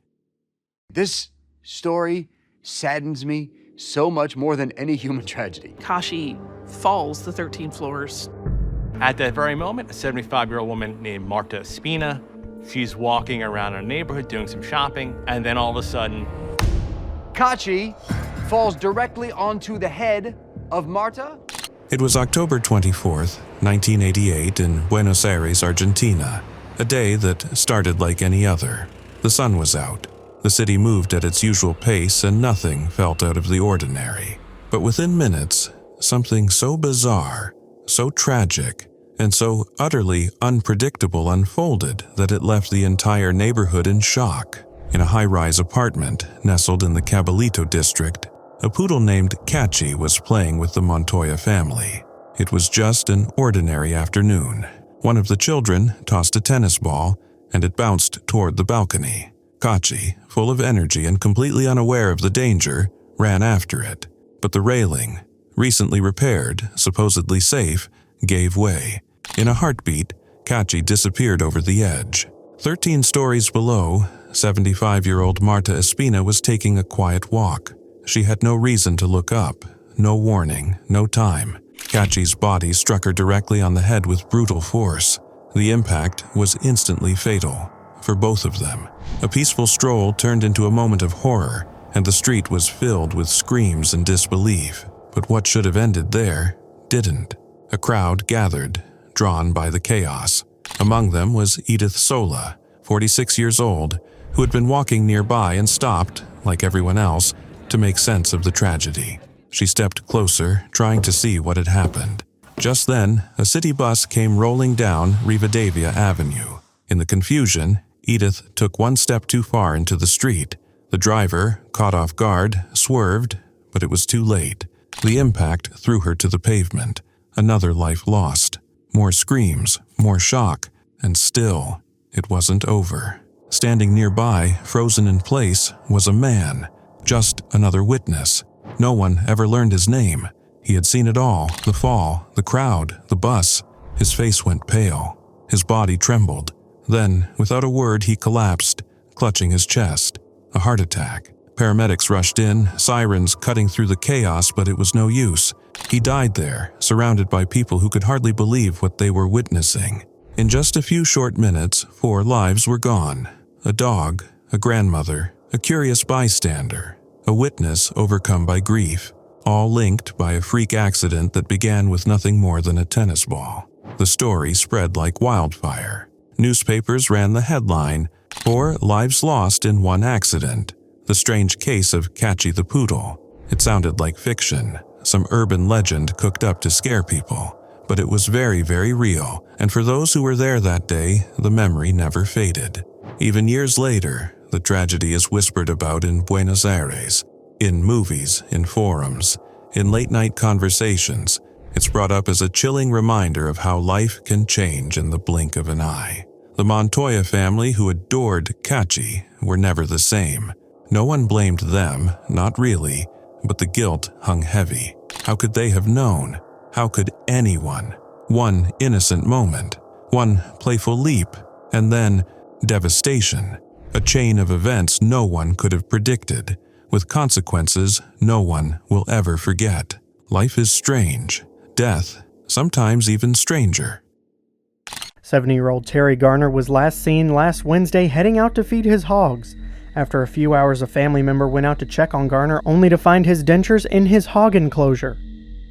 This story saddens me so much more than any human tragedy. Kashi falls the 13 floors. At that very moment, a 75-year-old woman named Marta Espina, she's walking around her neighborhood doing some shopping, and then all of a sudden, Kachi falls directly onto the head of Marta. It was October 24th, 1988 in Buenos Aires, Argentina, a day that started like any other. The sun was out. The city moved at its usual pace and nothing felt out of the ordinary. But within minutes, something so bizarre, so tragic, and so utterly unpredictable unfolded that it left the entire neighborhood in shock. In a high-rise apartment nestled in the Caballito district, a poodle named Kachi was playing with the Montoya family. It was just an ordinary afternoon. One of the children tossed a tennis ball, and it bounced toward the balcony. Kachi, full of energy and completely unaware of the danger, ran after it. But the railing, recently repaired, supposedly safe, gave way. In a heartbeat, Kachi disappeared over the edge. 13 stories below, 75-year-old Marta Espina was taking a quiet walk. She had no reason to look up, no warning, no time. Kachi's body struck her directly on the head with brutal force. The impact was instantly fatal, for both of them. A peaceful stroll turned into a moment of horror, and the street was filled with screams and disbelief. But what should have ended there didn't. A crowd gathered, drawn by the chaos. Among them was Edith Sola, 46 years old, who had been walking nearby and stopped, like everyone else, to make sense of the tragedy. She stepped closer, trying to see what had happened. Just then, a city bus came rolling down Rivadavia Avenue. In the confusion, Edith took one step too far into the street. The driver, caught off guard, swerved, but it was too late. The impact threw her to the pavement. Another life lost. More screams, more shock, and still, it wasn't over. Standing nearby, frozen in place, was a man. Just another witness. No one ever learned his name. He had seen it all, the fall, the crowd, the bus. His face went pale. His body trembled. Then, without a word, he collapsed, clutching his chest. A heart attack. Paramedics rushed in, sirens cutting through the chaos, but it was no use. He died there, surrounded by people who could hardly believe what they were witnessing. In just a few short minutes, 4 lives were gone. A dog, a grandmother, a curious bystander, a witness overcome by grief, all linked by a freak accident that began with nothing more than a tennis ball. The story spread like wildfire. Newspapers ran the headline, 4 lives lost in one accident. The strange case of Kachi the poodle. It sounded like fiction, some urban legend cooked up to scare people. But it was very, very real, and for those who were there that day, the memory never faded. Even years later, the tragedy is whispered about in Buenos Aires, in movies, in forums, in late-night conversations. It's brought up as a chilling reminder of how life can change in the blink of an eye. The Montoya family, who adored Kachi, were never the same. No one blamed them, not really, but the guilt hung heavy. How could they have known? How could anyone? One innocent moment, one playful leap, and then devastation. A chain of events no one could have predicted, with consequences no one will ever forget. Life is strange. Death, sometimes even stranger. 70-year-old Terry Garner was last seen last Wednesday heading out to feed his hogs. After a few hours, a family member went out to check on Garner, only to find his dentures in his hog enclosure.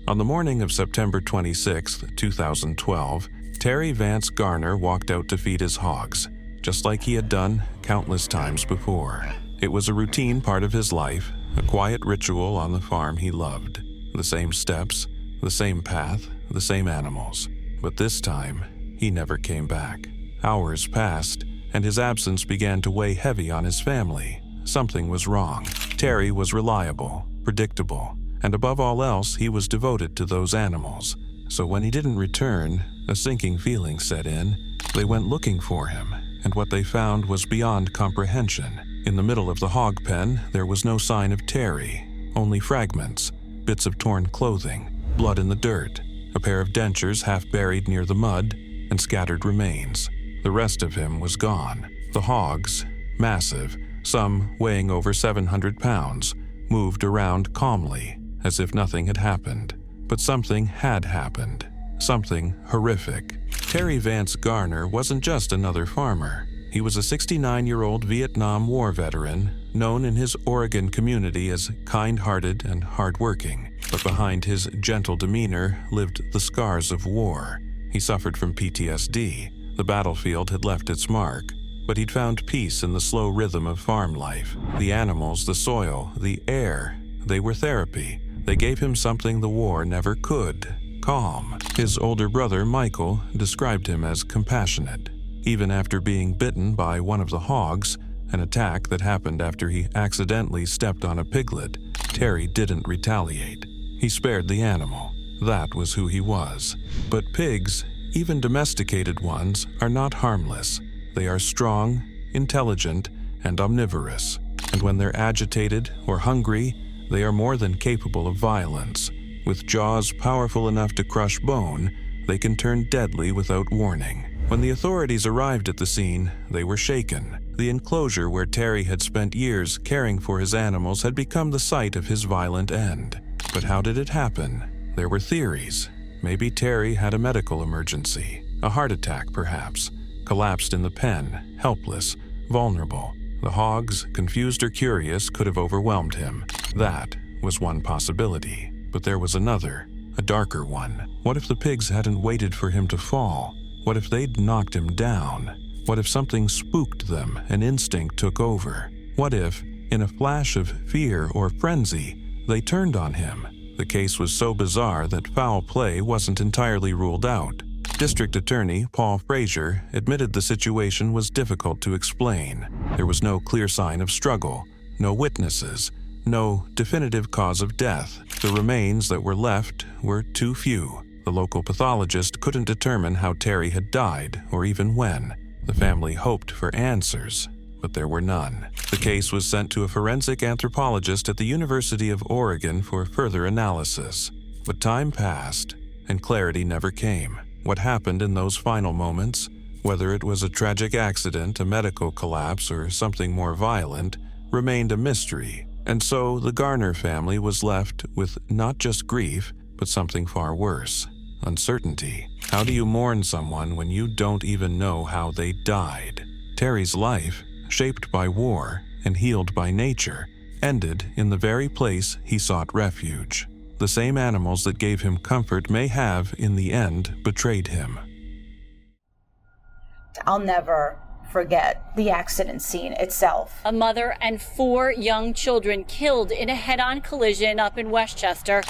On the morning of September 26, 2012, Terry Vance Garner walked out to feed his hogs, just like he had done countless times before. It was a routine part of his life, a quiet ritual on the farm he loved. The same steps, the same path, the same animals. But this time, he never came back. Hours passed, and his absence began to weigh heavy on his family. Something was wrong. Terry was reliable, predictable, and above all else, he was devoted to those animals. So when he didn't return, a sinking feeling set in. They went looking for him, and what they found was beyond comprehension. In the middle of the hog pen, there was no sign of Terry, only fragments, bits of torn clothing, blood in the dirt, a pair of dentures half buried near the mud, and scattered remains. The rest of him was gone. The hogs, massive, some weighing over 700 pounds, moved around calmly, as if nothing had happened. But something had happened. Something horrific. Terry Vance Garner wasn't just another farmer. He was a 69-year-old Vietnam War veteran, known in his Oregon community as kind-hearted and hardworking. But behind his gentle demeanor lived the scars of war. He suffered from PTSD. The battlefield had left its mark. But he'd found peace in the slow rhythm of farm life. The animals, the soil, the air, they were therapy. They gave him something the war never could: calm. His older brother, Michael, described him as compassionate. Even after being bitten by one of the hogs, an attack that happened after he accidentally stepped on a piglet, Terry didn't retaliate. He spared the animal. That was who he was. But pigs, even domesticated ones, are not harmless. They are strong, intelligent, and omnivorous. And when they're agitated or hungry, they are more than capable of violence. With jaws powerful enough to crush bone, they can turn deadly without warning. When the authorities arrived at the scene, they were shaken. The enclosure where Terry had spent years caring for his animals had become the site of his violent end. But how did it happen? There were theories. Maybe Terry had a medical emergency, a heart attack perhaps, collapsed in the pen, helpless, vulnerable. The hogs, confused or curious, could have overwhelmed him. That was one possibility. But there was another, a darker one. What if the pigs hadn't waited for him to fall? What if they'd knocked him down? What if something spooked them and instinct took over? What if, in a flash of fear or frenzy, they turned on him? The case was so bizarre that foul play wasn't entirely ruled out. District Attorney Paul Frazier admitted the situation was difficult to explain. There was no clear sign of struggle, no witnesses, no definitive cause of death. The remains that were left were too few. The local pathologist couldn't determine how Terry had died or even when. The family hoped for answers, but there were none. The case was sent to a forensic anthropologist at the University of Oregon for further analysis. But time passed, and clarity never came. What happened in those final moments, whether it was a tragic accident, a medical collapse, or something more violent, remained a mystery. And so the Garner family was left with not just grief, but something far worse: uncertainty. How do you mourn someone when you don't even know how they died? Terry's life, shaped by war and healed by nature, ended in the very place he sought refuge. The same animals that gave him comfort may have, in the end, betrayed him. I'll never forget the accident scene itself. A mother and 4 young children killed in a head-on collision up in Westchester.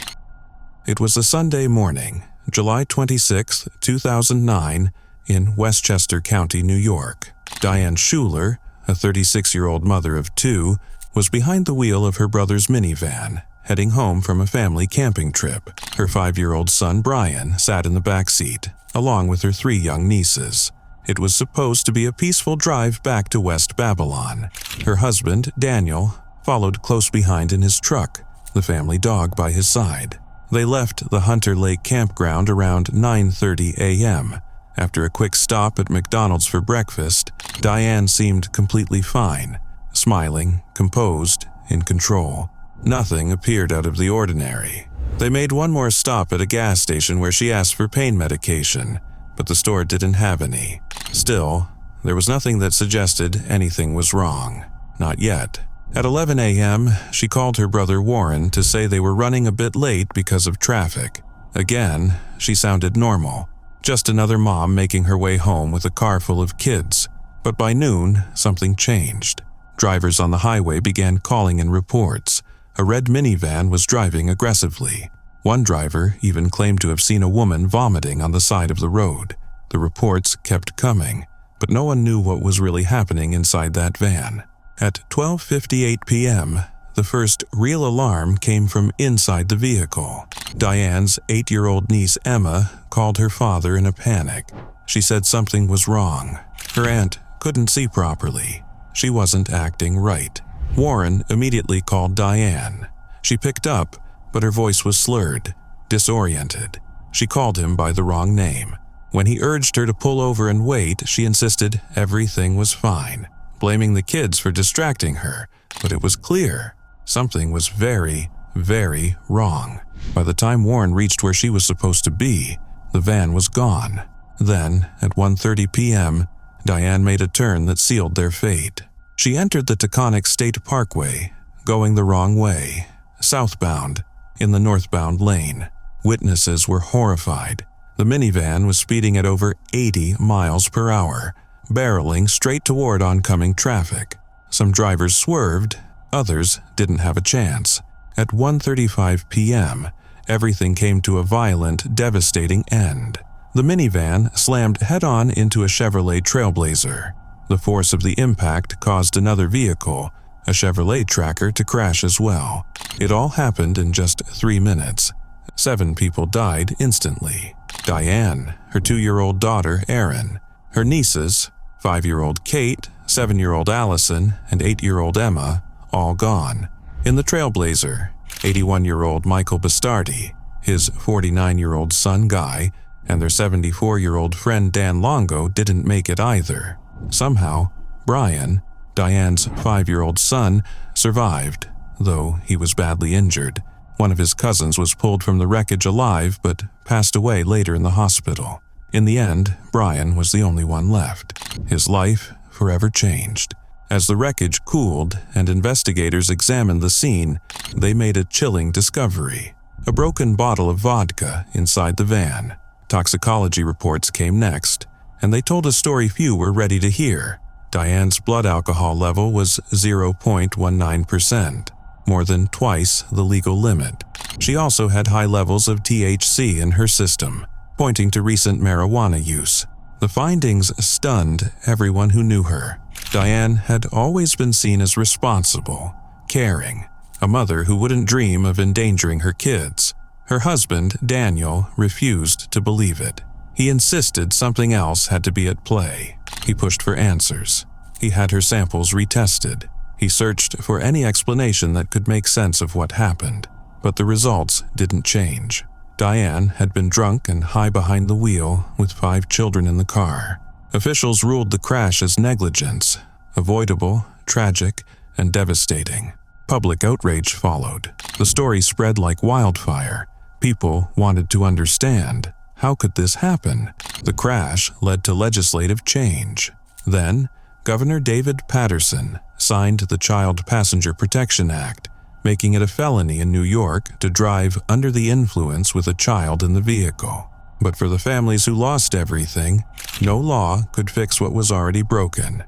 It was a Sunday morning, July 26, 2009, in Westchester County, New York. Diane Schuler, a 36-year-old mother of 2, was behind the wheel of her brother's minivan, heading home from a family camping trip. Her 5-year-old son, Brian, sat in the back seat, along with her 3 young nieces. It was supposed to be a peaceful drive back to West Babylon. Her husband, Daniel, followed close behind in his truck, the family dog by his side. They left the Hunter Lake campground around 9:30 a.m. After a quick stop at McDonald's for breakfast, Diane seemed completely fine, smiling, composed, in control. Nothing appeared out of the ordinary. They made one more stop at a gas station where she asked for pain medication, but the store didn't have any. Still, there was nothing that suggested anything was wrong. Not yet. At 11 a.m., she called her brother Warren to say they were running a bit late because of traffic. Again, she sounded normal. Just another mom making her way home with a car full of kids. But by noon, something changed. Drivers on the highway began calling in reports. A red minivan was driving aggressively. One driver even claimed to have seen a woman vomiting on the side of the road. The reports kept coming, but no one knew what was really happening inside that van. At 12:58 p.m., the first real alarm came from inside the vehicle. Diane's 8-year-old niece Emma called her father in a panic. She said something was wrong. Her aunt couldn't see properly. She wasn't acting right. Warren immediately called Diane. She picked up, but her voice was slurred, disoriented. She called him by the wrong name. When he urged her to pull over and wait, she insisted everything was fine, blaming the kids for distracting her, but it was clear something was very, very wrong. By the time Warren reached where she was supposed to be, the van was gone. Then, at 1:30 p.m., Diane made a turn that sealed their fate. She entered the Taconic State Parkway, going the wrong way, southbound, in the northbound lane. Witnesses were horrified. The minivan was speeding at over 80 miles per hour, barreling straight toward oncoming traffic. Some drivers swerved, others didn't have a chance. At 1:35 p.m., everything came to a violent, devastating end. The minivan slammed head-on into a Chevrolet Trailblazer. The force of the impact caused another vehicle, a Chevrolet Tracker, to crash as well. It all happened in just 3 minutes. 7 people died instantly. Diane, her 2-year-old daughter Erin, her nieces, 5-year-old Kate, 7-year-old Allison, and 8-year-old Emma, all gone. In the Trailblazer, 81-year-old Michael Bastardi, his 49-year-old son Guy, and their 74-year-old friend Dan Longo didn't make it either. Somehow, Brian, Diane's 5-year-old son, survived, though he was badly injured. One of his cousins was pulled from the wreckage alive but passed away later in the hospital. In the end, Brian was the only one left. His life forever changed. As the wreckage cooled and investigators examined the scene, they made a chilling discovery: a broken bottle of vodka inside the van. Toxicology reports came next, and they told a story few were ready to hear. Diane's blood alcohol level was 0.19%, more than twice the legal limit. She also had high levels of THC in her system, pointing to recent marijuana use. The findings stunned everyone who knew her. Diane had always been seen as responsible, caring, a mother who wouldn't dream of endangering her kids. Her husband, Daniel, refused to believe it. He insisted something else had to be at play. He pushed for answers. He had her samples retested. He searched for any explanation that could make sense of what happened. But the results didn't change. Diane had been drunk and high behind the wheel with 5 children in the car. Officials ruled the crash as negligence, avoidable, tragic, and devastating. Public outrage followed. The story spread like wildfire. People wanted to understand. How could this happen? The crash led to legislative change. Then, Governor David Paterson signed the Child Passenger Protection Act, making it a felony in New York to drive under the influence with a child in the vehicle. But for the families who lost everything, no law could fix what was already broken.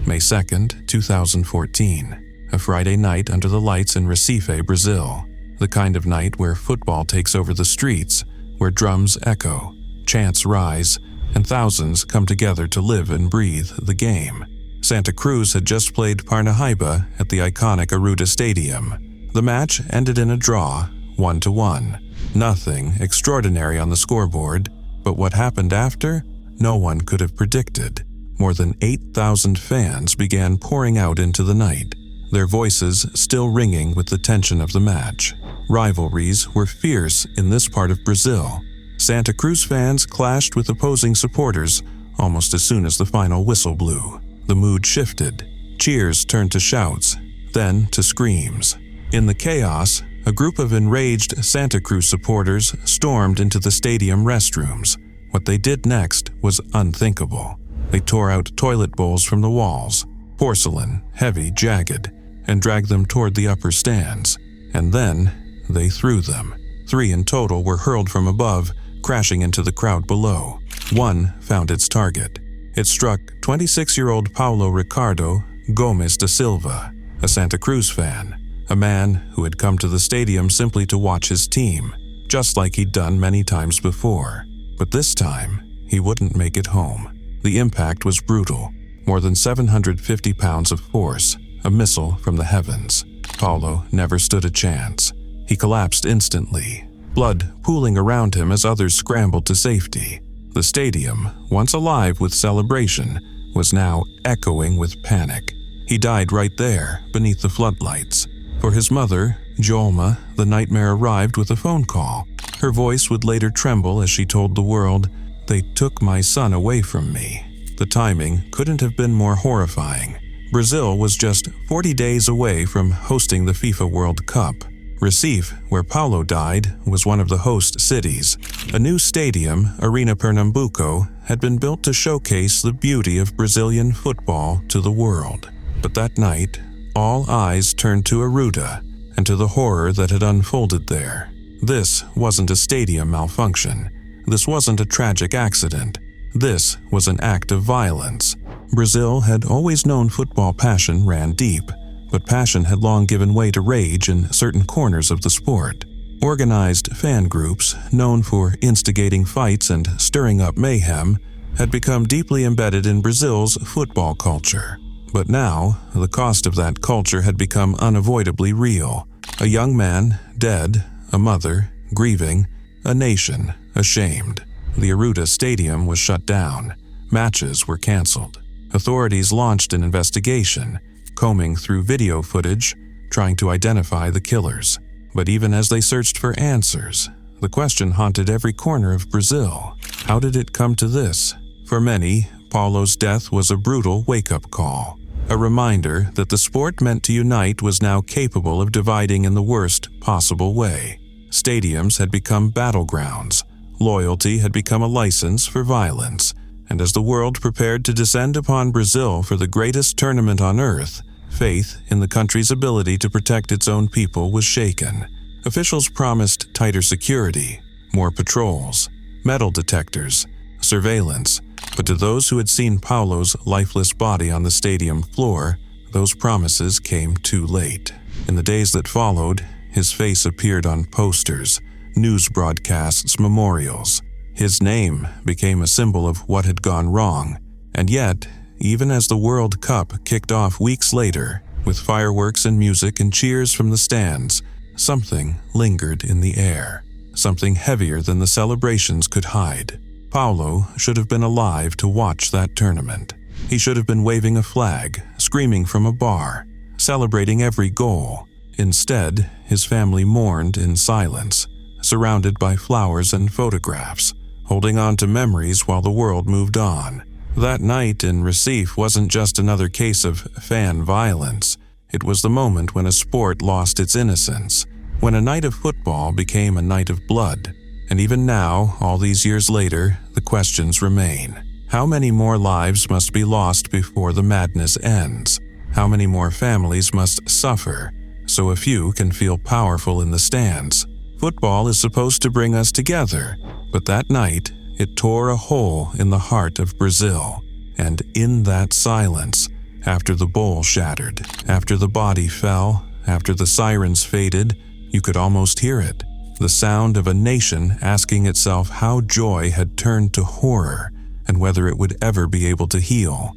May 2nd, 2014, a Friday night under the lights in Recife, Brazil. The kind of night where football takes over the streets, where drums echo, chants rise, and thousands come together to live and breathe the game. Santa Cruz had just played Parnaíba at the iconic Arruda Stadium. The match ended in a draw, 1-1. Nothing extraordinary on the scoreboard, but what happened after, no one could have predicted. More than 8,000 fans began pouring out into the night. their voices still ringing with the tension of the match. Rivalries were fierce in this part of Brazil. Santa Cruz fans clashed with opposing supporters almost as soon as the final whistle blew. The mood shifted. Cheers turned to shouts, then to screams. In the chaos, a group of enraged Santa Cruz supporters stormed into the stadium restrooms. What they did next was unthinkable. They tore out toilet bowls from the walls, porcelain, heavy, jagged, and dragged them toward the upper stands. And then they threw them. 3 in total were hurled from above, crashing into the crowd below. One found its target. It struck 26-year-old Paulo Ricardo Gomes da Silva, a Santa Cruz fan, a man who had come to the stadium simply to watch his team, just like he'd done many times before. But this time, he wouldn't make it home. The impact was brutal. More than 750 pounds of force, a missile from the heavens. Paulo never stood a chance. He collapsed instantly, blood pooling around him as others scrambled to safety. The stadium, once alive with celebration, was now echoing with panic. He died right there, beneath the floodlights. For his mother, Jolma, the nightmare arrived with a phone call. Her voice would later tremble as she told the world, "They took my son away from me." The timing couldn't have been more horrifying. Brazil was just 40 days away from hosting the FIFA World Cup. Recife, where Paulo died, was one of the host cities. A new stadium, Arena Pernambuco, had been built to showcase the beauty of Brazilian football to the world. But that night, all eyes turned to Arruda and to the horror that had unfolded there. This wasn't a stadium malfunction. This wasn't a tragic accident. This was an act of violence. Brazil had always known football passion ran deep, but passion had long given way to rage in certain corners of the sport. Organized fan groups, known for instigating fights and stirring up mayhem, had become deeply embedded in Brazil's football culture. But now, the cost of that culture had become unavoidably real. A young man, dead, a mother, grieving, a nation, ashamed. The Arruda Stadium was shut down. Matches were canceled. Authorities launched an investigation, combing through video footage, trying to identify the killers. But even as they searched for answers, the question haunted every corner of Brazil. How did it come to this? For many, Paulo's death was a brutal wake-up call. A reminder that the sport meant to unite was now capable of dividing in the worst possible way. Stadiums had become battlegrounds. Loyalty had become a license for violence. And as the world prepared to descend upon Brazil for the greatest tournament on earth, faith in the country's ability to protect its own people was shaken. Officials promised tighter security, more patrols, metal detectors, surveillance. But to those who had seen Paulo's lifeless body on the stadium floor, those promises came too late. In the days that followed, his face appeared on posters, news broadcasts, memorials. His name became a symbol of what had gone wrong. And yet, even as the World Cup kicked off weeks later, with fireworks and music and cheers from the stands, something lingered in the air. Something heavier than the celebrations could hide. Paulo should have been alive to watch that tournament. He should have been waving a flag, screaming from a bar, celebrating every goal. Instead, his family mourned in silence, surrounded by flowers and photographs, holding on to memories while the world moved on. That night in Recife wasn't just another case of fan violence. It was the moment when a sport lost its innocence, when a night of football became a night of blood. And even now, all these years later, the questions remain. How many more lives must be lost before the madness ends? How many more families must suffer so a few can feel powerful in the stands? Football is supposed to bring us together, but that night, it tore a hole in the heart of Brazil. And in that silence, after the bowl shattered, after the body fell, after the sirens faded, you could almost hear it. The sound of a nation asking itself how joy had turned to horror and whether it would ever be able to heal.